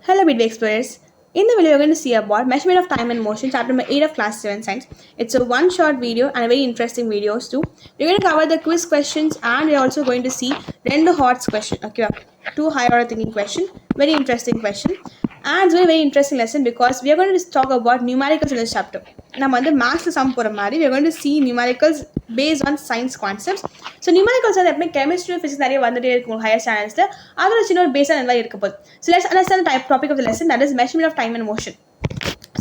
Hello, Midway Explorers. In the video, we're going to see about measurement of time and motion, chapter number 8 of class 7 science. It's a one short video and a very interesting videos too. We're going to cover the quiz questions and we're also going to see random HOTS question. Okay, two higher order thinking question. Very interesting question. And it's a very interesting lesson because we are going to talk about numericals in this chapter. நம்ம வந்து மேக்ஸில் some போகிற மாதிரி we are going to see numericals based on science concepts. So numericals வந்து எப்பவுமே chemistry physics நிறைய வந்துட்டே இருக்கும் ஹையர் ஸ்டாண்டர்ட்ஸில் அதில் சின்ன ஒரு பேஸாக நல்லா இருக்க போகுது. So let's understand type topic of the lesson that is measurement of time and motion.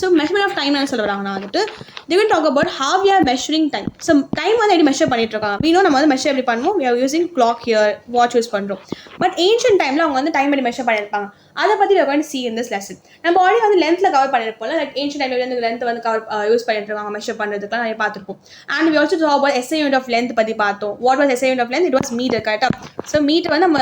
So measurement of time சொல்ல வராங்கன்னா வந்துட்டு they will talk about how we are measuring time. So time வந்து எப்படி மெஷர் பண்ணிட்டு இருக்காங்க வீணோ நம்ம வந்து measure எப்படி பண்ணுவோம் we are using clock here watch use பண்ணுறோம். பட் ஏன்ஷியன்ட் டைமில் அவங்க வந்து டைம் எப்படி மெஷர் பண்ணியிருப்பாங்க அதை பற்றி we are going to see in this lesson. நம்ம ஆல்ரெடி வந்து லென்த்தில் கவர் பண்ணியிருப்போம்ல லைக் ஏன்ஷியன்ட் டைமில் வந்து லென்த் வந்து கவர் யூஸ் பண்ணிட்டு இருக்காங்க மெஷர் பண்ணுறதுக்குலாம் நிறைய பார்த்துருப்போம். And we also talk about SI unit of length பற்றி பார்த்தோம். what was SI unit of length? It was meter, கரெக்டாக. ஸோ மீட்டர் வந்து நம்ம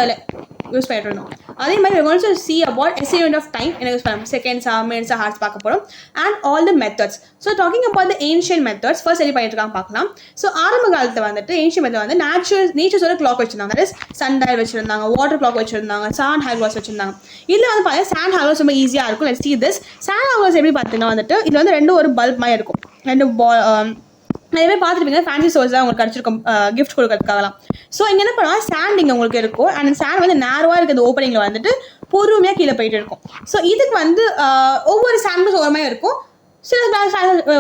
யூஸ் பண்ணிட்டு இருந்தோம். அதே மாதிரி we also see about SI unit of time என்ன யூஸ் பண்ணோம் செகண்ட்ஸ் மினிட்ஸ் ஹார்ஸ் பார்க்க போகிறோம். And all the methods. So talking about the ancient methods, first எப்படி பண்ணிட்டு இருக்காங்க பார்க்கலாம். ஸோ ஆரம்ப காலத்தில் வந்துட்டு ancient method வந்து நேச்சர்ஸோட கிளாக் வச்சிருந்தாங்க. தட் இஸ் சன் டயல் வச்சிருந்தாங்க, வாட்டர் கிளாக் வச்சிருந்தாங்க, சாண்ட் ஹார்ஸ் வச்சிருந்தாங்க. இதில் வந்து பார்த்தீங்கன்னா சாண்ட் ஹார்ஸ் ரொம்ப ஈஸியாக இருக்கும். Let's see this. சாண்ட் ஹார்ஸ் எப்படி பார்த்தீங்கன்னா வந்துட்டு இது வந்து ரெண்டு ஒரு பல்ப் மாதிரி இருக்கும். ரெண்டு நிறைய பேர் பார்த்துருப்பீங்க ஃபேன்சி ஸ்டோர்ஸ் தான் உங்களுக்கு கிடச்சிருக்கும் கிஃப்ட் கொடுக்கறதுக்காகலாம். ஸோ இங்கே என்ன பண்ணுவாங்க சாண்ட் இங்கே உங்களுக்கு இருக்கும் அண்ட் சாண்ட் வந்து நேரவாக இருக்கிற ஓப்பனிங்கில் வந்துட்டு பொறுமையாக கீழே போயிட்டு இருக்கும். ஸோ இதுக்கு வந்து ஒவ்வொரு சாம்பிள்ஸ் ஒவ்வொரு மாதிரி இருக்கும். சில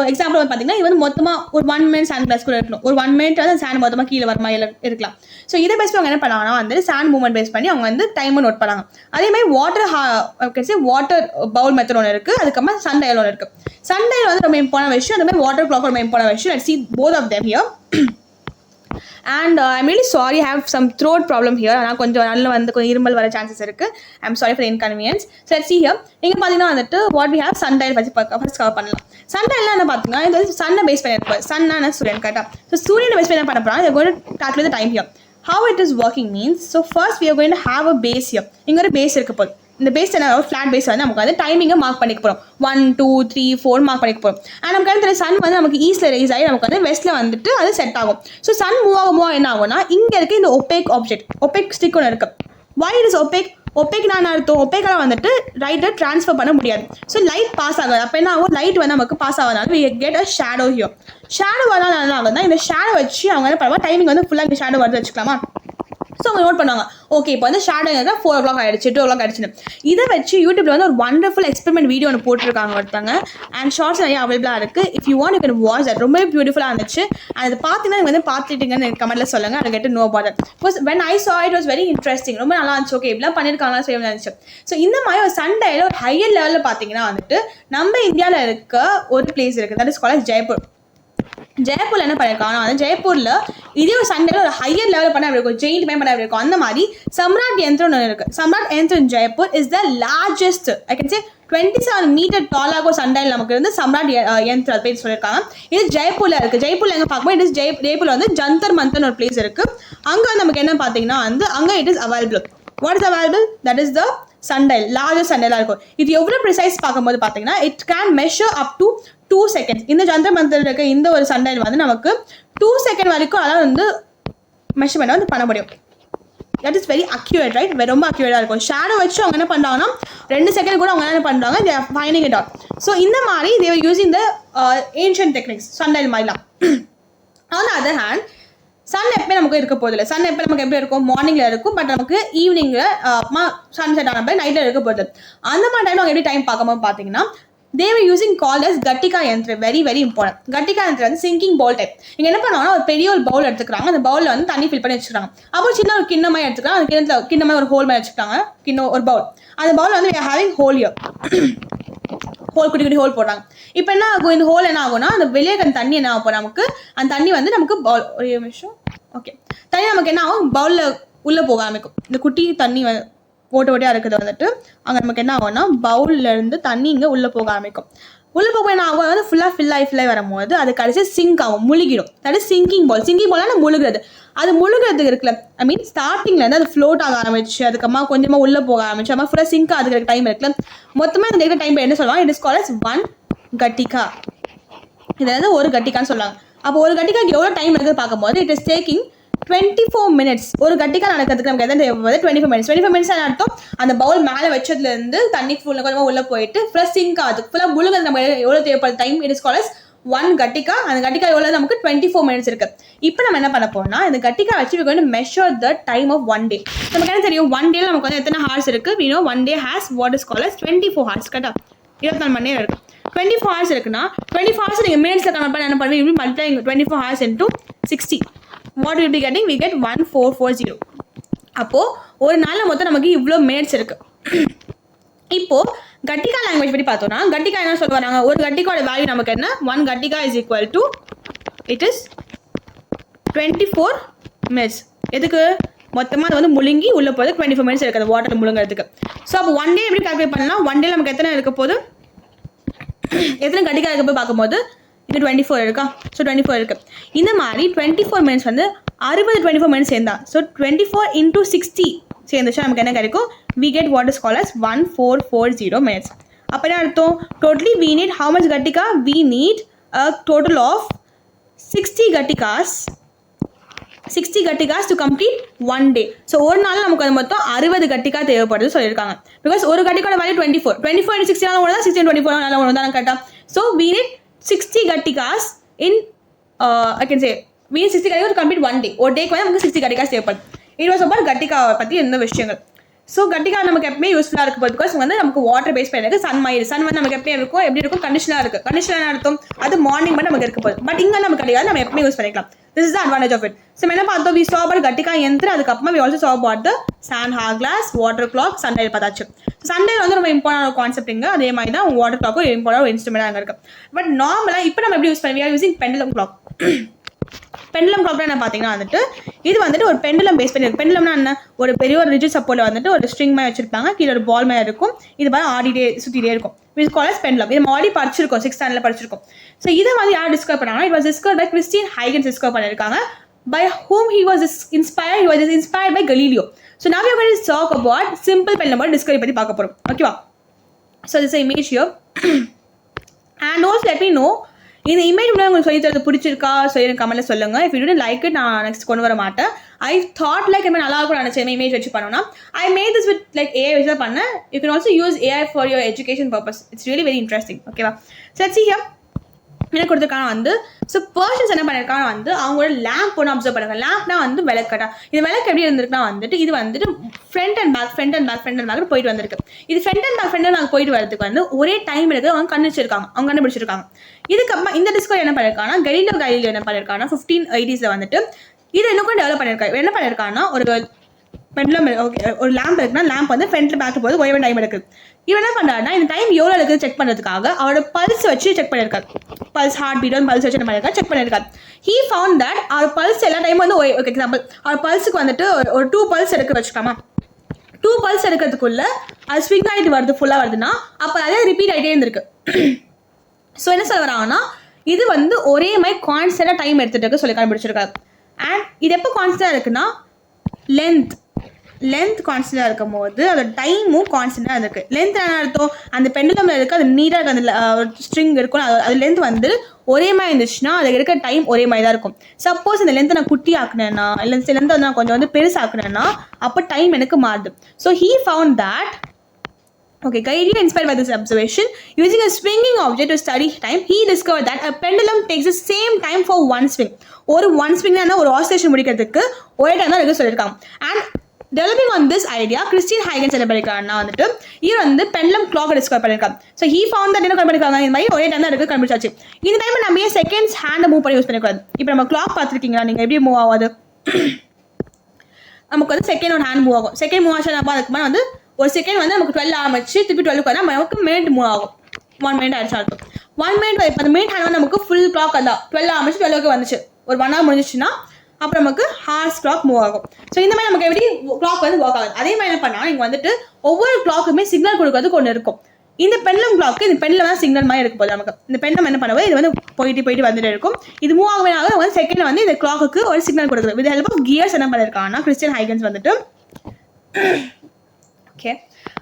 எக்ஸாம்பிள் வந்து பார்த்தீங்கன்னா இது வந்து மொத்தமாக ஒரு 1 minute சாண்ட் கிளாஸ் கூட இருக்கணும். ஒரு 1 minute வந்து சாண்ட் மொத்தமாக கீழே வர மாதிரி இருக்கலாம். ஸோ இதை பேஸ் பண்ணி அவங்க என்ன பண்ணாங்கன்னா வந்து சாண்ட் மூவ்மெண்ட் பேஸ் பண்ணி அவங்க வந்து டைமை நோட் பண்ணாங்க. அதே மாதிரி வாட்டர் பவுல் மெத்தட் ஒன்று இருக்குது. அதுக்கப்புறமா சன் டயல் ஒன்று இருக்குது. சன் டயல் வந்து ரொம்ப இம்பார்ட்டன்ட் விஷயம். அதே மாதிரி வாட்டர் கிளாக் ரொம்ப இம்பார்ட்டன்ட் விஷயம். Let's see both of them here. And I'm really sorry, I have some throat problem here. ஆனால் கொஞ்சம் நல்ல வந்து கொஞ்சம் இருமல் வர சான்சஸ் இருக்குது. I'm sorry for the inconvenience. So let's see here. இங்கே பார்த்தீங்கன்னா வந்துட்டு what we have sun dial பற்றி ஃபர்ஸ்ட் கவர் பண்ணலாம். சன் டயல்னா என்ன பார்த்தீங்கன்னா இது வந்து சன்னை பேஸ் பண்ணியிருப்போம். சன்னா சூரியன் கரெக்டாக. ஸோ சூரியனை பேஸ் பண்ணி பண்ண போகிறோம். going to calculate the time here. How it is working means, so first we are going to have a base here. இங்கே ஒரு பேஸ் இருக்க போகுது. இந்த பேஸ் என்ன ஃப்ளாட் பேஸ் வந்து நமக்கு வந்து டைமிங்கை மார்க் பண்ணிக்க போகிறோம். 1 2 3 4 மார்க் பண்ணிக்க போகிறோம். அண்ட் நமக்கு வந்து சன் வந்து நமக்கு ஈஸ்டில் ரைஸ் ஆகி நமக்கு வந்து வெஸ்ட்டில் வந்துட்டு அது செட் ஆகும். ஸோ சன் மூவ் ஆகும்போது என்ன ஆகும்னா இங்கே இருக்க இந்த ஒப்பேக் ஸ்டிக் ஒன்று இருக்குது. why it is ஒப்பேக் நான் அர்த்தம் ஒப்பேக்கெல்லாம் வந்துட்டு ரைட்டை ட்ரான்ஸ்ஃபர் பண்ண முடியாது. ஸோ லைட் பாஸ் ஆகாது. அப்போ என்ன ஆகும் லைட் வந்து நமக்கு பாஸ் ஆகாதனால we get a shadow here. Shadow வரலாம் என்ன ஆகுதுன்னா இந்த ஷேடோ வச்சு அவங்க என்ன பண்ணுவாங்க டைமிங் வந்து ஃபுல்லாக இந்த ஷேடோ வருது வச்சுக்கலாமா. ஸோ அவங்க நோட் பண்ணுவாங்க ஓகே இப்போ வந்து ஷேடோ 4 o'clock ஆகிடுச்சு 2 o'clock ஆகிடுச்சுன்னு. இதை வச்சு யூடியூப்ல வந்து ஒரு வண்டர்ஃபுல் எக்ஸ்பெரிமெண்ட் வீடியோ ஒன்று போட்டிருக்காங்க ஒருத்தாங்க. அண்ட் ஷார்ட்ஸ் நிறைய அவைலபிளாக இருக்குது. If you want you can watch that. ரொம்ப பியூட்டிஃபுல்லாக இருந்துச்சு. அது பார்த்தீங்கன்னா நீங்கள் வந்து பார்த்துட்டீங்கன்னு கமெண்ட்ல சொல்லுங்க. அதை get know about that. Because when I saw it was very interesting. ரொம்ப நல்லா இருந்துச்சு. ஓகே இப்படிலாம் பண்ணியிருக்காங்களா செய்ய இருந்துச்சு. ஸோ இந்த மாதிரி ஒரு சன் டயல் ஒரு ஹையர் லெவலில் பார்த்தீங்கன்னா வந்துட்டு நம்ம இந்தியாவில் இருக்க ஒரு பிளேஸ் இருக்குது. That is called Jaipur. ஜெய்ப்பூர்ல என்ன பண்ணிருக்காங்க வந்து ஜெய்ப்பூர்ல இதே ஒரு சண்டேல ஒரு ஹையர் லெவல் பண்ண இருக்கும். ஜெயிண்ட் மே பண்ண இருக்கும். அந்த மாதிரி சம்ராட் யந்திரம் ஒன்று இருக்கு. சம்ராட் யந்திரம் Jaipur is the largest I can say 27 metre டாலாக சண்டையில் நமக்கு இருந்து சம்ராட் யந்திரம் அது பேர் சொல்லியிருக்காங்க. இது ஜெய்ப்பூர்ல இருக்கு. ஜெய்ப்பூர்ல எங்க பார்க்கும்போது இட் இஸ் ஜெய்ப்பூர்ல வந்து ஜந்தர் மந்தர் ஒரு பிளேஸ் இருக்கு. அங்க வந்து நமக்கு என்ன பார்த்தீங்கன்னா வந்து அங்க it is available. What is available? That is the sundial largest சண்டைலாக இருக்கும். இது எவ்வளோ ப்ரிசைஸ் பார்க்கும்போது பார்த்தீங்கன்னா it can measure up to 2 seconds. இந்த ஜந்தர் மந்தர் இருக்க இந்த ஒரு சண்டைல் வந்து நமக்கு 2 seconds வரைக்கும் அதான் வந்து மெஷர்மெண்ட் வந்து பண்ண முடியும். That is very accurate right. ரொம்ப அக்யூரேட்டாக இருக்கும். ஷேடோ வச்சு அவங்க என்ன பண்ணுறாங்கன்னா 2 seconds கூட அவங்க என்ன பண்ணுறாங்க they are finding it out. So இந்த மாதிரி they are using the ancient techniques sundial மாதிரிலாம். ஆன் அதர் ஹேண்ட் சன் எப்போ நமக்கு இருக்க போதில்லை. சன் எப்போ நமக்கு எப்படி இருக்கும் மார்னிங்கில் இருக்கும். பட் நமக்கு ஈவினிங்கில் சன் செட் ஆன நைட்டில் இருக்க போகுது. அந்த மாதிரி டைம் அவங்க எப்படி டைம் பார்க்கும்போது பார்த்தீங்கன்னா they were using called as Ghatika யந்திரம். Very very important. கட்டிகா யந்திரம் வந்து சிங்கிங் பவுல் டைப். இங்கே என்ன பண்ணுவாங்கன்னா ஒரு பெரிய ஒரு பவுல் எடுத்துக்கிறாங்க. அந்த பவுலில் வந்து தண்ணி ஃபில் பண்ணி வச்சுக்கிறாங்க. அப்புறம் சின்ன ஒரு கிண்ணமாக எடுத்துக்கிறாங்க. அந்த கிண்ணத்தில் கிண்ணமாக ஒரு ஹோல் மாதிரி வச்சுக்கிறாங்க. ஒரு பவுல். அந்த பவுல் வந்து ஹேவிங் ஹோல் இயர் ஹோல் குட்டி ஹோல் போடுறாங்க. இப்போ என்ன ஆகும் இந்த ஹோல் என்ன ஆகும்னா அந்த வெளியே அந்த தண்ணி என்ன ஆகும் நமக்கு அந்த தண்ணி வந்து நமக்கு பவுல் ஒரு நிமிஷம் ஓகே தண்ணி நமக்கு என்ன ஆகும் பவுலில் உள்ளே போக ஆரம்பிக்கும். இந்த குட்டி தண்ணி ஓட்டையாக இருக்கிறது வந்துட்டு அங்கே நமக்கு என்ன ஆகும்னா பவுலில் இருந்து தண்ணி இங்கே உள்ளே போக ஆரம்பிக்கும். உள்ளே போக என்ன ஆகும் வந்து ஃபுல்லாக ஃபில்லாகி வரும்போது அது கடைசி சிங்க் ஆகும் முழுகிடும். That is sinking ball. Sinking பால்னா முழுகிறது. அது முழுகிறதுக்கு இருக்குல்ல ஐ மீன் ஸ்டார்டிங்லேருந்து அது ஃப்ளோட் ஆக ஆரம்பிச்சு அதுக்கப்புறமா கொஞ்சமாக உள்ளே போக ஆரம்பிச்சு அம்மா ஃபுல்லாக சிங்க் ஆகுதுக்கு டைம் இருக்குல்ல மொத்தமாக இந்த இருக்கிற டைம் என்ன சொல்லுவாங்க இட் இஸ் கால்ட் அஸ் 1 கட்டிகா. இதை வந்து ஒரு கட்டிக்கான்னு சொல்லுவாங்க. அப்போ ஒரு கட்டிக்காக்கு எவ்வளோ டைம் இருக்குது பார்க்கும்போது இட் இஸ் டேக்கிங் 24 minutes ஒரு கட்டிக்கா நடக்கிறதுக்கு நமக்கு எதாவது தேவைப்படுது 24 minutes. 24 minutes அர்த்தம் அந்த பவுல் மேலே வச்சதுலேருந்து தண்ணி ஃபுல்லாக கொஞ்சமாக உள்ளே போயிட்டு ஃபுல்லாக சிங்க் ஆகுது ஃபுல்லாக முழுங்க நம்ம எவ்வளோ தேவைப்படுது time it is called one Ghatika. அந்த கட்டிக்கா எவ்வளோ நமக்கு 24 minutes இருக்கு. இப்போ நம்ம என்ன பண்ண போறோம்னா இந்த கட்டிக்கா வச்சு we going to measure the time of one day. நமக்கு என்ன தெரியும் ஒன் டேல நமக்கு வந்து எத்தனை ஹார்ஸ் இருக்கு? we know one day has what is called as 24 hours. கரெக்டா 24 மணி நேரம் இருக்கு. 24 hours இருக்குன்னா 24 hours நீங்க மினிட்ஸ்ல கன்வெர்ட் பண்ணி என்ன பண்ணுவீங்க? இப்படி multiply 24 hours into 60. what will be getting? we get 1440. அப்போ ஒரு நாள்ல மொத்தம் நமக்கு இவ்வளோ மினிட்ஸ் இருக்கு. இப்போ கட்டிகா லாங்குவேஜ் படி பார்த்தோம்னா கட்டிகா என்ன சொல்லுவாங்க? ஒரு கட்டிகாவோட வேல்யூ நமக்கு என்ன? One Ghatika is equal to it is 24 minutes. எதுக்கு? மொத்தமாக அது வந்து முழுங்கி உள்ள போகுது 24 minutes இருக்குது வாட்டர் முழுங்கிறதுக்கு. ஸோ அப்போ ஒன் டே எப்படி கால்குலேட் பண்ணலாம்? ஒன் டே நமக்கு எத்தனை இருக்க போது? எத்தனை கட்டிகா இருக்க போய் பார்க்கும்போது இது 24 இருக்கா? ஸோ 24 இருக்கு. இந்த மாதிரி 24 minutes வந்து 24 minutes சேர்ந்தா ஸோ 24 into 60 சேர்ந்துச்சா நமக்கு என்ன கிடைக்கும்? we get what is called as 1440 minutes. அப்போ என்ன அர்த்தம்? totally we need how much gatika? we need a total of 60 gatikas to complete one day. So ஒரு நாள் நமக்கு அது மொத்தம் 60 கட்டிக்கா தேவைப்படுது சொல்லியிருக்காங்க. பிகாஸ் ஒரு கட்டிக்கோட வேல்யூ 24 into 60 நாள் ஒன்று தான் 60 into 24 நாள் ஒன்று தான் கரெக்டாக. So we need 60 gatikas in I can say we need 60 gatikas to complete one day. ஒரு டேக்கு வந்து நமக்கு 60 gatikas தேவைப்படுது. இட் வாஸ் அபவுட் கட்டிகா பற்றி எந்த விஷயங்கள். ஸோ கட்டிகா நமக்கு எப்பவுமே யூஸ்ஃபுல்லாக இருக்கும் பிகாஸ் வந்து நமக்கு வாட்டர் பேஸ் பண்ணி சன் மாதிரி சன் வந்து நமக்கு எப்படி இருக்கும் கண்டிஷனாக இருக்குது. கண்டிஷனாக அர்த்தம் அது மார்னிங் மட்டும் நமக்கு இருக்க போகுது. பட் இங்கே நமக்கு கிடையாது, நம்ம எப்பவுமே யூஸ் பண்ணிக்கலாம். This is the advantage of it. So என்ன பார்த்தோம்? வி saw about கட்டிகா யந்திரம். அதுக்கப்புறமா we also saw about the sand hour glass, water clock, sundial பார்த்தாச்சு. சன்டைல் வந்து ரொம்ப இம்பார்ட்டன்ட் கான்செப்ட் இங்கே. அதே மாதிரி தான் வாட்டர் கிளாக்கும் இம்பார்ட்டன்ட் இன்ஸ்ட்ருமெண்டாக அங்கே இருக்குது. பட் நார்மலாக இப்போ நம்ம எப்படி யூஸ் பண்ணி யூசிங் பெண்டுலம் கிளாக். பெண்டுலம் கிளாக்ல என்ன பார்த்தீங்கன்னா வந்துட்டு இது வந்துட்டு ஒரு பெண்டுலம் பேஸ் பண்ணி இருக்கு. பெண்டுலம்னா என்ன? ஒரு பெரிய ஒரு ரிஜிட் சப்போர்ட்ல வந்துட்டு ஒரு ஸ்ட்ரிங் மாதிரி வச்சிருப்பாங்க, கீழே ஒரு பால் மாதிரி இருக்கும், இது மாதிரி ஆடிட்டே சுற்றிட்டே இருக்கும். It called as pendulum. இது ஆடி படிச்சிருக்கோம், 6th standardல படிச்சிருக்கோம். ஸோ இதை வந்து யார் டிஸ்கவர் பண்ணாங்கன்னா it was discover by Christian Huygens discover பண்ணியிருக்காங்க. by whom he was inspired by Galileo. So now we are going to talk about simple pendulum discovery பத்தி பார்க்க போறோம். ஓகேவா? So this is an image here. And also let me know இந்த image உங்களுக்கு சொல்லி தரது பிடிச்சிருக்கா சொல்லி கமெண்ட்ல சொல்லுங்க. If you don't like it நான் நெக்ஸ்ட் கொண்டு வர மாட்டேன். ஐ தாட் லைக் என்ன நல்லா இருக்கும் நினைச்சேன் இமேஜ் வச்சு பண்ணோம்னா. I made this with like AI வச்சு தான் பண்ணேன். You can also use AI for your education purpose. It's really very interesting. ஓகேவா? So let's see here. என்ன கொடுத்துருக்காங்க வந்து ஸோ பர்சன்ஸ் என்ன பண்ணியிருக்காங்க வந்து அவங்களோட லேம்ப் ஒன்று அப்சர்வ் பண்ணுங்க. லேம்ப்னா வந்து விளக்கட்டா. இந்த விளக்கு எப்படி இருந்திருக்குன்னா வந்துட்டு இது வந்துட்டு ஃப்ரண்ட் அண்ட் பேக் போயிட்டு வந்திருக்கு. இது ஃப்ரண்ட் அண்ட் பேக் போயிட்டு வரதுக்கு வந்து ஒரே டைம் எடுத்து அவங்க கண்டுபிடிச்சிருக்காங்க. இதுக்கப்புறமா இந்த டிஸ்கவர் என்ன பண்ணியிருக்காங்கன்னா கலீலியோ என்ன பண்ணியிருக்காங்கன்னா 1580s வந்துட்டு இது இன்னும் கூட டெவலப் பண்ணியிருக்காங்க. என்ன பண்ணியிருக்காங்கன்னா ஒரு பெண்டுலம் ஒரு லேம்ப் இருக்குன்னா லேம்ப் வந்து ஃப்ரண்ட்ல பேக் போது ஒரே டைம் எடுக்குது. இவன் என்ன பண்ணுறாருன்னா இந்த டைம் எவ்வளோ இருக்குது செக் பண்ணுறதுக்காக அவரோட பல்ஸ் வச்சு செக் பண்ணியிருக்காரு. பல்ஸ் ஹார்ட் பீட் பல்ஸ் வச்சு என்ன பண்ணியிருக்காரு செக் பண்ணியிருக்காரு. ஹீ ஃபவுண்ட் தட் அவர் பல்ஸ் எல்லா டைம் வந்து ஒரு எக்ஸாம்பிள் அவர் பல்ஸுக்கு வந்துட்டு ஒரு 2 pulse எடுக்க வச்சுக்காமா. 2 pulse எடுக்கிறதுக்குள்ள அது ஸ்விங் ஆகிட்டு வருது ஃபுல்லாக வருதுன்னா அப்போ அதே ரிப்பீட் ஆகிட்டே இருந்திருக்கு. ஸோ என்ன சொல்ல வராங்கன்னா இது வந்து ஒரே மாதிரி கான்ஸ்டன்டாக டைம் எடுத்துகிட்டு இருக்கு சொல்லி கண்டுபிடிச்சிருக்காரு. அண்ட் இது எப்போ கான்ஸ்டன்டாக இருக்குன்னா லென்த் கான்ஸ்டன்டாக இருக்கும் போது அதோட டைமும் கான்ஸ்டன்டாக இருக்குது. லென்த் என்ன அர்த்தம்? அந்த பெண்டுலமில் இருக்குது அது நீட்டாக இருக்குது அந்த ஸ்ட்ரிங் இருக்கும் அது லென்த் வந்து ஒரே மாதிரி இருந்துச்சுன்னா அது இருக்கிற டைம் ஒரே மாதிரி தான் இருக்கும். சப்போஸ் இந்த லென்த்தை நான் குட்டி ஆக்குனேன்னா இல்லை லென்த்தை நான் கொஞ்சம் வந்து பெருசாக்குனேன்னா அப்போ டைம் எனக்கு மாறுது. So he found that Galileo, inspired by this observation, using a swinging object to study time, he discovered that a pendulum takes the same time for one swing. ஒரு ஒன் ஸ்விங்னா ஒரு ஆசிலேஷன் முடிக்கிறதுக்கு ஒரே time தான் இருக்கு சொல்லியிருக்காங்க. And developing on this idea Christian Huygens என்ன பண்ணியிருக்காருன்னா வந்துட்டு இவர் வந்து பெண்டுலம் கிளாக் டிஸ்கவர் பண்ணியிருக்காங்க. ஸோ ஹீ ஃபவுண்ட் தட் என்ன பண்ணியிருக்காங்க இந்த மாதிரி ஒரே டைம் தான் இருக்கு கண்டுபிடிச்சாச்சு. இந்த டைம் நம்ம ஏன் செகண்ட்ஸ் ஹேண்டை மூவ் பண்ணி யூஸ் பண்ணிக்கூடாது. இப்போ நம்ம கிளாக் பார்த்துருக்கீங்களா நீங்கள் எப்படி மூவ் ஆகாது? நமக்கு வந்து செகண்ட் ஒரு ஹேண்ட் மூவ் ஆகும். செகண்ட் மூவ் ஆச்சு நம்ம அதுக்கு மேலே வந்து ஒரு செகண்ட் வந்து நமக்கு 12 ஆரம்பிச்சு திருப்பி 12 வந்தால் நமக்கு மினிட் மூவ் ஆகும். 1 minute ஆயிடுச்சு இருக்கும். 1 minute இப்போ அந்த மினிட் ஹேண்ட் வந்து நமக்கு ஃபுல் கிளாக் அதான் 12 ஆரம்பிச்சு 12 வந்துச்சு. ஒரு 1 hour முடிஞ்சிச்சுன்னா அப்புறம் நமக்கு ஹார்ஸ் கிளாக் மூவ் ஆகும். ஸோ இந்த மாதிரி நமக்கு எப்படி கிளாக் வந்து ஒர்க் ஆகுது. அதே மாதிரி என்ன பண்ணால் இங்கே வந்துட்டு ஒவ்வொரு கிளாக்குமே சிக்னல் கொடுக்கறதுக்கு ஒன்று இருக்கும். இந்த பெண்டுலம் கிளாக்கு இந்த பெண்டில் தான் சிக்னல் மாதிரி இருக்கும் போது நமக்கு இந்த பெண்டில் என்ன பண்ணுவோம் இது வந்து போயிட்டு வந்துட்டு இருக்கும். இது மூவ் ஆகவே வந்து செகண்ட் வந்து இந்த கிளாக்கு ஒரு சிக்னல் கொடுக்குது. வித் ஹெல்ப் ஆஃப் கியர்ஸ் என்ன பண்ணியிருக்காங்கன்னா கிறிஸ்டியன் ஹைகன்ஸ் வந்துட்டு ஓகே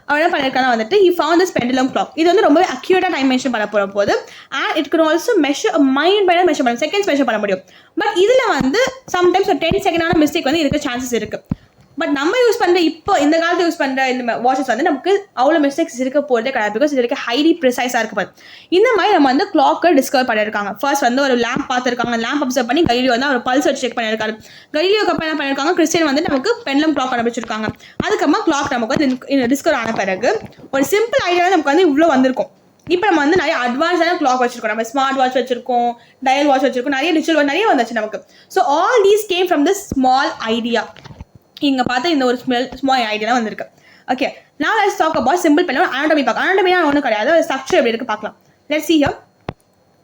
அவர் என்ன பண்ணியிருக்காங்க வந்துட்டு he found this pendulum clock. இது வந்து ரொம்ப அக்யூரேட்டாக டைம் மென்ஷன் பண்ண போகிற போது and it could also measure mind by measure பண்ண செகண்ட்ஸ் மெஷர் பண்ண முடியும். பட் இதில் வந்து சம்டைம்ஸ் ஒரு 10 செகண்டான மிஸ்டேக் வந்து இருக்க சான்சஸ் இருக்குது. பட் நம்ம யூஸ் பண்ணுற இப்போ இந்த காலத்தில் யூஸ் பண்ணுற இந்த வாட்சஸ் வந்து நமக்கு அவ்வளோ மிஸ்டேக்ஸ் இருக்க போகிறதே கிடையாது. பிகாஸ் இது இருக்க ஹைலி ப்ரிசைஸாக இருக்க போது. இந்த மாதிரி நம்ம வந்து கிளாக்கை டிஸ்கவர் பண்ணியிருக்காங்க. ஃபர்ஸ்ட் வந்து ஒரு லேம்ப் பார்த்துருக்காங்க. லேம்ப் அப்சர்வ் பண்ணி கலீலியோ வந்து அவர் பல்ஸ் வச்சு செக் பண்ணியிருக்காரு. கலீலியோக்கு அப்புறம் என்ன பண்ணியிருக்காங்க, கிறிஸ்டியன் வந்து நமக்கு பெண்டம் கிளாக் கண்டுபிடிச்சிருக்காங்க. அதுக்கப்புறமா கிளாக் நமக்கு வந்து டிஸ்கவர் ஆன பிறகு ஒரு சிம்பிள் ஐடியா நமக்கு வந்து இவ்வளோ வந்திருக்கும். இப்போ நம்ம வந்து நிறைய அட்வான்ஸான கிளாக் வச்சிருக்கோம். நம்ம ஸ்மார்ட் வாட்ச் வச்சிருக்கோம், டயல் வாட்ச் வச்சிருக்கோம், நிறைய டிஜிட்டல் வாட்ச் நிறைய வந்துச்சு நமக்கு. So all these came from the small idea. இங்கே பார்த்தா இந்த ஒரு ஸ்மால் ஐடியா தான் வந்திருக்கு. Okay, now let's talk about simple pendulum anatomy. anatomy ஒன்றும் கிடையாது, ஒரு ஸ்ட்ரக்சர் எப்படி இருக்கு பார்க்கலாம். let's see here.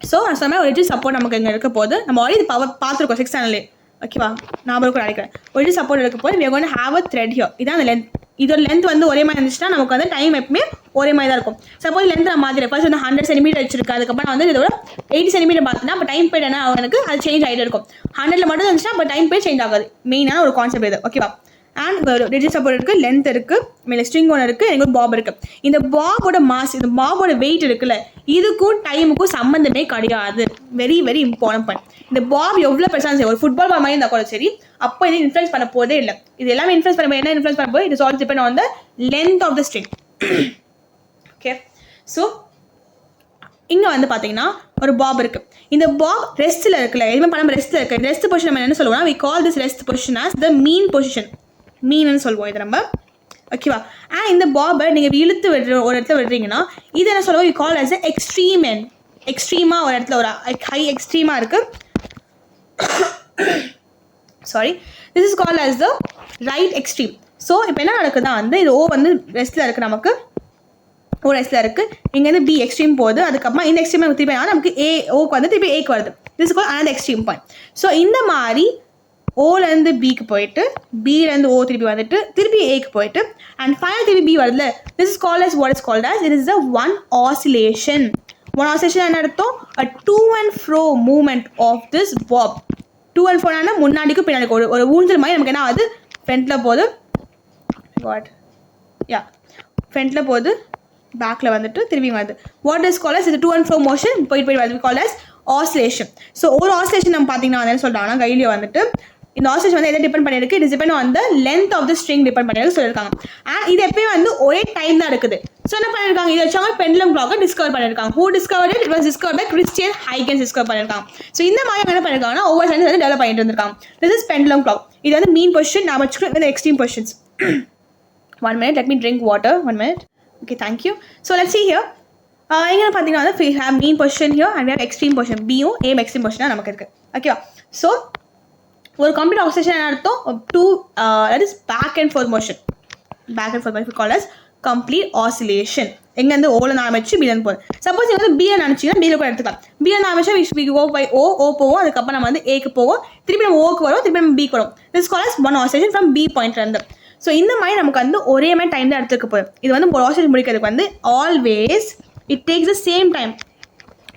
ஸோ நான் சொன்ன ஒரு ரிஜிட் சப்போர்ட் நமக்கு இங்கே இருக்க போது நம்ம ஆல்ரெடி இது பார்த்துருக்கோம் 6th channel. ஓகேவா, நான் கூட நினைக்கிறேன். ஒரு ரிஜிட் சப்போர்ட் இருக்க போது we are going to have a thread here. இதான் அந்த லென்த். இதோட லென்த் வந்து ஒரே மாதிரி இருந்துச்சுன்னா நமக்கு வந்து டைம் எப்பவுமே ஒரே மாதிரி தான் இருக்கும். சப்போஸ் லென்த் நான் மாதிரி ஃபர்ஸ்ட் வந்து 100 சென்டிமீட்டர் வச்சிருக்கு, அதுக்கப்புறம் வந்து இதோட 80 சென்டிமீட்டர் பார்த்தீங்கன்னா அப்போ டைம் பீரியட் என்ன அவனுக்கு அது சேஞ்ச் ஆகிட்டு இருக்கும். 100ல் மட்டும் இருந்துச்சுன்னா அப்போ டைம் பீரியட் சேஞ்ச் ஆகாது. மெயினான ஒரு கான்செப்ட் இது. ஓகேவா, அண்ட் ரிஜிட் சப்போர்ட் இருக்குது, லென்த் இருக்குது, மேலே ஸ்ட்ரிங் ஒன்று இருக்குது, எனக்கு ஒரு பாப் இருக்குது. இந்த பாபோட மாஸ், இந்த பாபோட வெயிட் இருக்குல்ல, இதுக்கும் டைமுக்கும் சம்மந்தமே கிடையாது. Very very important point. இந்த பாப் எவ்வளோ பெருசாக சரி, ஒரு ஃபுட்பால் பால் மாதிரி இருந்தால் கூட சரி, அப்போ இது இன்ஃப்ளூயன்ஸ் பண்ண போதே இல்லை. இது எல்லாமே இன்ஃப்ளூயன்ஸ் பண்ண என்ன இன்ஃப்ளூயன்ஸ் பண்ண போது, it is all depend on the length of the string. Okay, so இங்கே வந்து பார்த்தீங்கன்னா ஒரு பாப் இருக்குது. இந்த பாப் ரெஸ்ட்டில் இருக்குல்ல, எதுவுமே பண்ணாமல் ரெஸ்ட்டில் இருக்குது. ரெஸ்ட் பொசிஷன் நம்ம என்ன சொல்லுவோம்னா, we call this rest position as the mean position. மீன்னு சொல்லுவோம் இது நம்ம. ஓகேவா, இந்த பாபை நீங்கள் இழுத்து ஒரு இடத்துல விடுறீங்கன்னா இது என்ன சொல்லுவோம், you call as extreme end. எக்ஸ்ட்ரீமாக ஒரு இடத்துல ஒரு ஹை எக்ஸ்ட்ரீமாக இருக்குது. Sorry, this is call as the right extreme. So இப்போ என்ன நடக்குதுன்னா வந்து இது ஓ வந்து ரெஸ்ட்டில் இருக்குது, நமக்கு ஓ ரெஸ்ட்டில் இருக்குது. இங்கேருந்து பி எக்ஸ்ட்ரீம் போகுது, அதுக்கப்புறமா இந்த எக்ஸ்ட்ரீம் திருப்பி நமக்கு ஏ ஓக்கு வந்து திருப்பி ஏக்கு வருது. This is call another extreme point. So இந்த மாதிரி ஓலேருந்து பிக்கு போயிட்டு, பிலேருந்து ஓ திருப்பி வந்துட்டு திருப்பி ஏக்கு போயிட்டு அண்ட் ஃபைனல் திருப்பி பி வருதுல, this is called as what is called as, it is the one oscillation. One oscillation என்ன அர்த்தம், a to and fro movement of this bob. to and fro னா முன்னாடிக்கும் பின்னாடிக்கும் ஒரு ஊஞ்சல் மாதிரி நமக்கு என்ன ஆகுது, ஃப்ரண்ட்டில் போகுது, வாட் யா ஃப்ரண்ட்டில் போகுது, பேக்கில் வந்துட்டு திரும்பி வருது. வாட் இஸ் கால்ட் as இது to and fro motion போயிட்டு வருது, கால்ட் as oscillation. ஸோ ஒரு ஆசிலேஷன் நம்ம பார்த்தீங்கன்னா என்ன சொல்கிறாங்கன்னா கைலியோ வந்துட்டு இந்த ஆசிலேஷன் வந்து எதை டிபெண்ட் பண்ணியிருக்கு, it depend on the length of the string depend பண்ணியிருக்கு சொல்லியிருக்காங்க. அண்ட் இது எப்பயும் வந்து ஒரே டைம் தான் இருக்குது. ஸோ என்ன பண்ணியிருக்காங்க, இதை வச்சு அவங்க பெண்டம் கிளாக்கை டிஸ்கவர் பண்ணியிருக்காங்க. Who discover it was discover by Christian Huygens discover பண்ணியிருக்காங்க. ஸோ இந்த மாதிரி என்ன பண்ணியிருக்காங்கன்னா ஒவ்வொரு சயின்ஸ் வந்து டெவலப் பண்ணிட்டு இருந்திருக்காங்க. This is pendulum clock. இது வந்து மீன் பொசிஷன், நான் வச்சுக்கிறேன் இந்த extreme positions. 1 minute, let me drink water. 1 minute. Okay, thank you. So let's see here. இங்கே பார்த்தீங்கன்னா we have mean position here and we have extreme position. பியும் ஏம் extreme பொசிஷனாக நமக்கு இருக்குது. ஓகேவா, ஸோ ஒரு கம்ப்ளீட் ஆக்சிலேஷன் என்ன அர்த்தம், that is back and forth motion. Back and forth motion we call as complete oscillation. எங்கேருந்து ஓவில் ஆரம்பிச்சு பிலேருந்து போகுது. சப்போஸ் இங்கே வந்து பிஏ நினச்சிங்கன்னா பியில் கூட எடுத்துக்கலாம். பிஏ ஆரம்பிச்சா we go by ஓ போவோம், அதுக்கப்புறம் நம்ம வந்து ஏக்கு போவோம், திருப்பி நம்ம ஓக்கு வரும், திருப்பி நம்ம பிக்கு வரும். this is called as one oscillation from B பாயிண்ட்லேருந்து. ஸோ இந்த மாதிரி நமக்கு வந்து ஒரே மாதிரி டைம் தான் எடுத்துக்க போகுது. இது வந்து ஒரு ஆசிலேஷன் முடிக்கிறதுக்கு வந்து always it takes the same time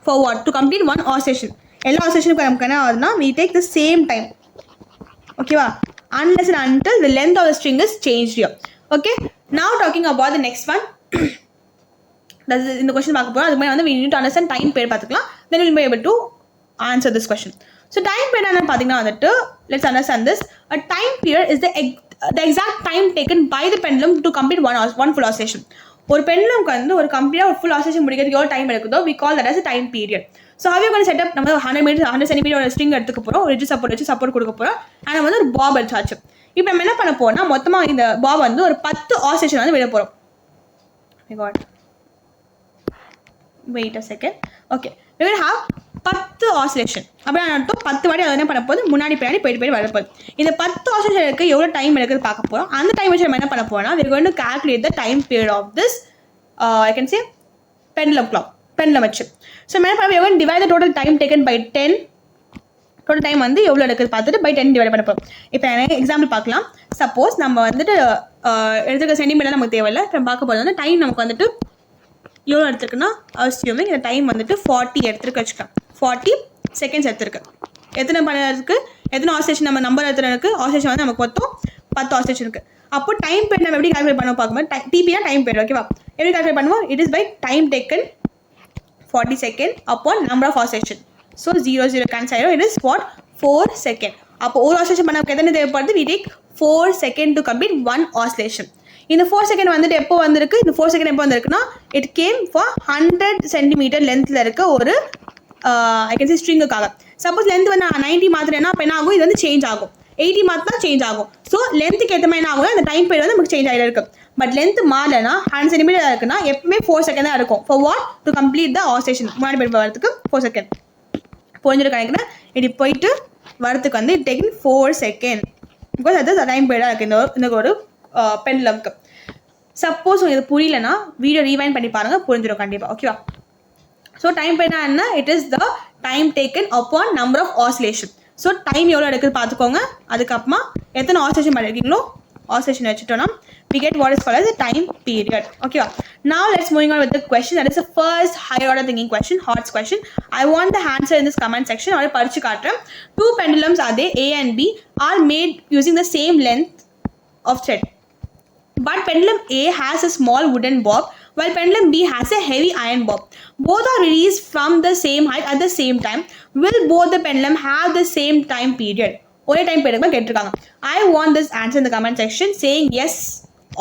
for what, to complete one oscillation. எல்லா ஆசிலேஷனுக்கும் நமக்கு என்ன ஆகுதுன்னா we take the same time. ஓகேவா, unless and until the length of the string is changed here. Okay, now talking about the next one. இந்த question பார்க்க போகிறோம். அதுக்கு மேலே வந்து we need to understand time period பார்த்துக்கலாம். then we'll be able to answer this question. So time period என்ன பார்த்தீங்கன்னா வந்துட்டு let's understand this. A time period is the exact time taken by the pendulum to complete one full oscillation. ஒரு பெண்ணுக்கு வந்து ஒரு கம்ப்ளீட்டாக ஒரு ஃபுல் ஆசிலேஷன் முடிக்கிறதுக்கு எவ்வளோ டைம் எடுக்குதோ we call that as a time period. So how you going to set up, நம்ம 100 சென்டிமீட்டர் ஒரு ஸ்ட்ரிங் எடுத்துக்க போகிறோம், ஒரு ரிஜிட் சப்போர்ட் வச்சு சப்போர்ட் கொடுக்க போகிறோம். ஆனால் நம்ம வந்து ஒரு பாப் எடுத்தாச்சு. இப்போ நம்ம என்ன பண்ண போறோம்னா மொத்தமாக இந்த பாப் வந்து ஒரு 10 ஆசிலேஷன் வந்து விட போகிறோம். wait a second. okay, we will have 10 oscillation. அப்படின்னா அர்த்தம் 10 வாட்டி அதை என்ன பண்ண போது முன்னாடி பின்னாடி போயிட்டு வரப்போகுது. இந்த 10 ஆசிலேஷனுக்கு எவ்வளோ டைம் எடுக்குது பார்க்க போகிறோம். அந்த டைம் வச்சு நம்ம என்ன பண்ண போகிறோம்னா we are going to calculate the time period of this I can say pendulum clock. pendulum வச்சு ஸோ என்ன பண்ண we are going to divide the total time taken by 10. Total time வந்து எவ்வளோ எடுக்குது பார்த்துட்டு by 10 டிவைட் பண்ண போகிறோம். இப்போ எக்ஸாம்பிள் பார்க்கலாம். சப்போஸ் நம்ம வந்துட்டு எடுத்துக்க சென்டிமீட்டர் நமக்கு தேவையில்லை. இப்போ பார்க்க போகிறது வந்து டைம் நமக்கு வந்துட்டு எவ்வளோ எடுத்துருக்குன்னா அஸ்யூமிங் இந்த டைம் வந்துட்டு 40 எடுத்துருக்கு வச்சுக்கலாம். 40 செகண்ட்ஸ் எடுத்துருக்கு. எத்தனை பண்ண இருக்குது, எத்தனை ஆசிலேஷன் நம்ம நம்பர் எடுத்துகிட்டு இருக்குது, ஆசிலேஷன் வந்து நமக்கு மொத்தம் 10 ஆஸ்லேஷனுக்கு. அப்போ டைம் பீரியட் நம்ம எப்படி கால்குலேட் பண்ணுவோம் பார்க்கும்போது டிபினா டைம் பீரியட். ஓகேவா? எப்படி கால்குலேட் பண்ணுவோம்? It is by time taken 40 second upon number of oscillation. So 0 cancel ஆயிடும். It is what 4 second. அப்போ ஒரு ஆஸ்லேஷன் பண்ண நமக்கு எத்தனை தேவைப்படுது? We take 4 second to complete 1 oscillation. இந்த 4 செகண்ட் வந்துட்டு எப்போ வந்திருக்கு? இந்த 4 செகண்ட் எப்போ வந்திருக்குன்னா இட் கேம் ஃபார் 100 சென்டிமீட்டர் லென்த்தில் இருக்க ஒரு ஐ கேன் சே ஸ்ட்ரிங்குக்காக. சப்போஸ் லென்த் வந்து 90 மாத்திரேன்னா அப்போ என்ன ஆகும்? இது வந்து சேஞ்ச் ஆகும். 80 மாத்தினா சேஞ்ச் ஆகும். ஸோ லென்த்துக்கு ஏற்ற மாதிரி என்ன ஆகும்? அந்த டைம் பீரியட் வந்து நமக்கு சேஞ்ச் ஆகிட்டு இருக்கு. பட் லென்த் மாறலன்னா 100 சென்டிமீட்டர் இருக்குன்னா எப்பவுமே 4 செகண்ட் தான் இருக்கும். For what? To complete the oscillation. முன்னாடி போய் வரதுக்கு 4 செகண்ட் புரிஞ்சிட்டு கணக்குன்னா இப்படி போயிட்டு வரத்துக்கு வந்து இட் டேக்கிங் 4 செகண்ட். பிகாஸ் அது டைம் பீரியடாக இருக்குது இந்த ஒரு பெண்டுலம்க்கு. சப்போஸ் இது புரியலன்னா வீடியோ ரீவைண்ட் பண்ணி பாருங்கள், புரிஞ்சிடும் கண்டிப்பாக. ஓகேவா? ஸோ டைம் பீரியட் என்ன? It is the time taken upon number of oscillation. So time எவ்வளோ எடுக்குது பார்த்துக்கோங்க. அதுக்கப்புறமா எத்தனை ஆஸ்லேஷன் பண்ணியிருக்கீங்களோ ஆஸ்லேஷன் வச்சுட்டோன்னா we get what is called as a time period. Okay, now let's moving on with the question. That is the first higher order thinking question, HOTS question. I want the answer in this comment section. Or parichu kaatren. Two pendulums are there, A and B, are made using the same length of thread. But pendulum A has a small wooden bob, while pendulum B has a heavy iron bob. Both are released from the same height at the same time. Will both the pendulum have the same time period? ஒரே time period கேட்டிருக்காங்க. I want this answer in the comment section saying yes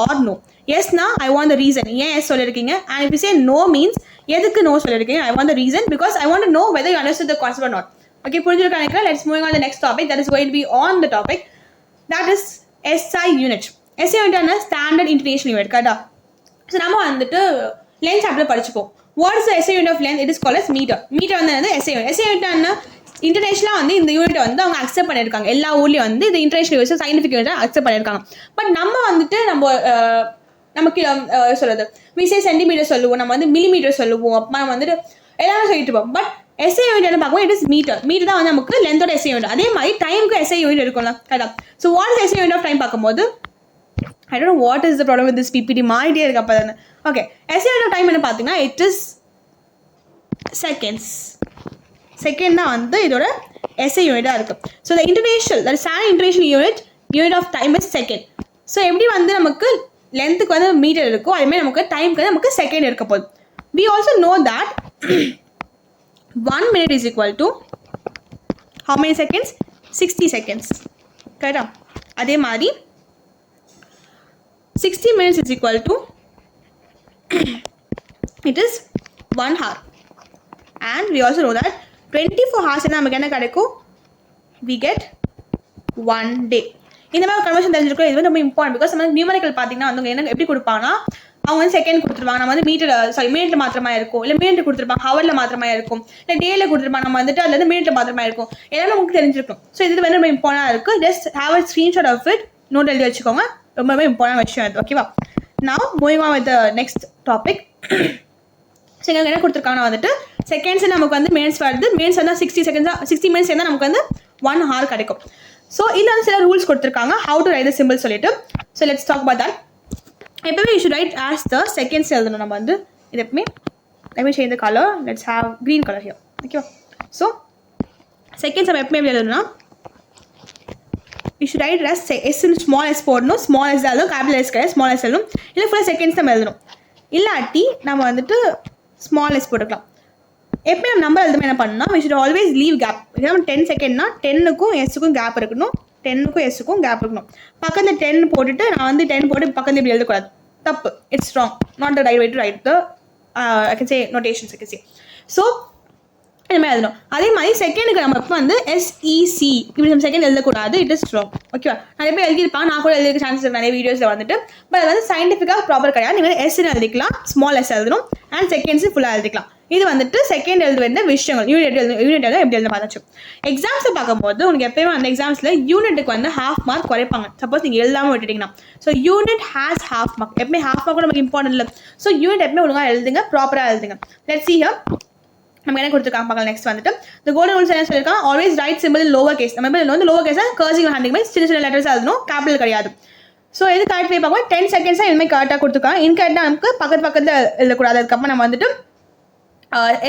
or no. Yes na I want the reason. ஏன் yes சொல்லிருக்கீங்க? And if you say no means எதுக்கு no சொல்லிருக்கீங்க? I want the reason because I want to know whether you understood the concept or not. Okay, புரிஞ்சிருக்கா நினைக்கிறேன். Let's move on to the next topic. That is going to be on the topic. That is SI unit. SI unit என்ன? Standard International Unit. கரெக்டா? So நம்ம வந்துட்டு length chapter படிச்சுப்போம். What is the SI unit of length? It is called as meter. Metre வந்து SI unit. SI unit என்ன? இன்டர்நேஷனலாக வந்து இந்த unit வந்து அவங்க அக்செப்ட் பண்ணியிருக்காங்க. எல்லா ஊர்லேயும் வந்து இந்த international unit scientific unit accept பண்ணியிருக்காங்க. பட் நம்ம வந்துட்டு நமக்கு சொல்கிறது விசே சென்டிமீட்டர் சொல்லுவோம், நம்ம வந்து மில்லிமீட்டர் சொல்லுவோம், அப்புறமா நம்ம வந்துட்டு எல்லாமே சொல்லிட்டு இருப்போம். பட் SI யூனிட் என்ன பார்க்கும்போது இட் இஸ் மீட்டர். மீட்டர் தான் வந்து நமக்கு லென்த்தோட SI யூனிட். அதே மாதிரி டைமுக்கு SI யூனிட் இருக்கும்ல, கரெக்டாக? So what is SI unit of time பார்க்கும்போது I don't know what is the problem with this PPT மாறிட்டே இருக்கு அப்போ தானே. Okay, SI unit of time என்ன பார்த்தீங்கன்னா இட் இஸ் செகண்ட்ஸ். செகண்ட் தான் வந்து இதோட SI யூனிட்டாக இருக்குது. So the international that standard international unit of time is second. So எப்படி வந்து நமக்கு லென்த்துக்கு வந்து மீட்டர் இருக்கும், அதுமாதிரி நமக்கு டைமுக்கு வந்து நமக்கு செகண்ட் இருக்க போகுது. We also know that 1 minute is equal to how many seconds? 60 seconds. கரெக்டா? அதே மாதிரி 60 minutes is equal to it is 1 hour. And we also know that 24 hours நமக்கு என்ன கிடைக்கும்? We get 1 day. இந்த மாதிரி கன்வர்ஷன் தெரிஞ்சிருக்கோம். இது வந்து ரொம்ப இம்பார்ட்டன்ட். பிகாஸ் நம்ம நியூமரிக்கல் பார்த்தீங்கன்னா வந்து என்ன எப்படி கொடுப்பாங்கன்னா அவங்க வந்து செகண்ட் கொடுத்துருவாங்க, நம்ம வந்து மினிட்ல மாத்திரமா இருக்கும், இல்லை மினிட் கொடுத்துருப்பாங்க, ஹவர்ல மாத்திரமா இருக்கும், இல்லை டேல கொடுத்துருப்பாங்க, நம்ம வந்துட்டு அதுல இருந்து மினிட்ல மாத்திரமா இருக்கும். எல்லாமே உங்களுக்கு தெரிஞ்சிருக்கும். ஸோ இது வந்து ரொம்ப இம்பார்ட்டன்டா இருக்கு. Just have a screenshot of it, note எழுதி வச்சுக்கோங்க. ரொம்ப இம்பார்ட்டன்ட் விஷயம் இது. ஓகேவா? Now moving on with the next topic. So இங்கே என்ன கொடுத்துருக்காங்கன்னா வந்துட்டு செகண்ட்ஸ் நமக்கு வந்து மினிட்ஸ் வருது. மினிட்ஸ் வந்து 60 செகண்ட்ஸா 60 மினிட்ஸ் இருந்தால் நமக்கு வந்து 1 hour கிடைக்கும். ஸோ இதில் வந்து சில ரூல்ஸ் கொடுத்துருக்காங்க, how to write the simple சொல்லிட்டு. So let's talk about that. எப்பவுமே you should write as the seconds எழுதணும். நம்ம வந்து இது எப்பவுமே let me change the color. Let's have green color here. Okay. So seconds நம்ம எப்பவுமே எழுதணும்னா you should write as s in small s போடணும். small s எழுதணும், capital S கிடையாது, small s எழுதணும். இல்லை ஃபுல்லாக செகண்ட்ஸ் நம்ம எழுதணும். இல்லாட்டி நம்ம வந்துட்டு ஸ்மால் s போட்டுக்கலாம். எப்போ நம்ம நம்பர் எழுதுமே என்ன பண்ணணும்னா we should always leave gap. நம்ம 10 செகண்ட்னா 10க்கும் s-க்கும் கேப் இருக்கணும், 10க்கும் s-க்கும் கேப் இருக்கணும். பக்கத்தில் 10 போட்டுட்டு நான் வந்து 10 போட்டு பக்கத்தில் இப்படி எழுதக்கூடாது, தப்பு. It's wrong, not the right way to write the I can say notations, I can say. So இந்த மாதிரி எழுதணும். அதே மாதிரி செகண்டுக்கு நம்ம இப்போ வந்து SEC இப்படி நம்ம செகண்ட் எழுதக்கூடாது, இட் இஸ் ராங். ஓகேவா? நிறைய பேர் எழுதியிருப்பாங்க, நான் கூட எழுதிருக்க சான்சஸ் இருக்கு நிறைய வீடியோஸில் வந்துட்டு. பட் அது வந்து சயின்டிஃபிக்காக ப்ராப்பர் கிடையாது. நீங்கள் எஸ்ன்னு எழுதிக்கலாம், ஸ்மால் எஸ் எழுதணும், அண்ட் செகண்ட்ஸ் ஃபுல்லாக எழுதிக்கலாம். இது வந்துட்டு செகண்ட் எழுத வேண்டிய விஷயங்கள். யூனிட் எழுத எப்படி எழுத பார்த்தாச்சு. எக்ஸாம்ஸை பார்க்கும்போது உங்களுக்கு எப்பயுமே அந்த எக்ஸாம்ஸில் யூனிட்டுக்கு வந்து ½ மார்க் குறைப்பாங்க. சப்போஸ் நீங்கள் எழுதாமல் விட்டுட்டிங்கன்னா. So unit has ½ mark. எப்பவுமே ½ மார்க் கூட நமக்கு இம்பார்ட்டன்ட் இல்லை. ஸோ யூனிட் எப்பவுமே ஒழுங்காக எழுதுங்க, ப்ராப்பராக எழுதுங்க. Let's see here. நம்ம என்ன கொடுத்துருக்காங்க பார்க்கலாம். நெக்ஸ்ட் வந்துட்டு the golden rules என்ன சொல்லியிருக்காங்க, always write simple in lower case. நம்ம வந்து லோவர் கேஸாக கர்சிவ் ஹேண்டிங் மாதிரி சின்ன சின்ன லெட்டர்ஸ் எழுதணும், கேபிட்டல் கிடையாது. ஸோ எது கரெக்ட் போய் பார்ப்போம். 10 செகண்ட்ஸாக இதுமாதிரி கரெக்டாக கொடுத்துருக்காங்க. இன்கரெக்டாக நமக்கு பக்கத்தில் எழுதக்கூடாது. அதுக்கப்புறம் நம்ம வந்துட்டு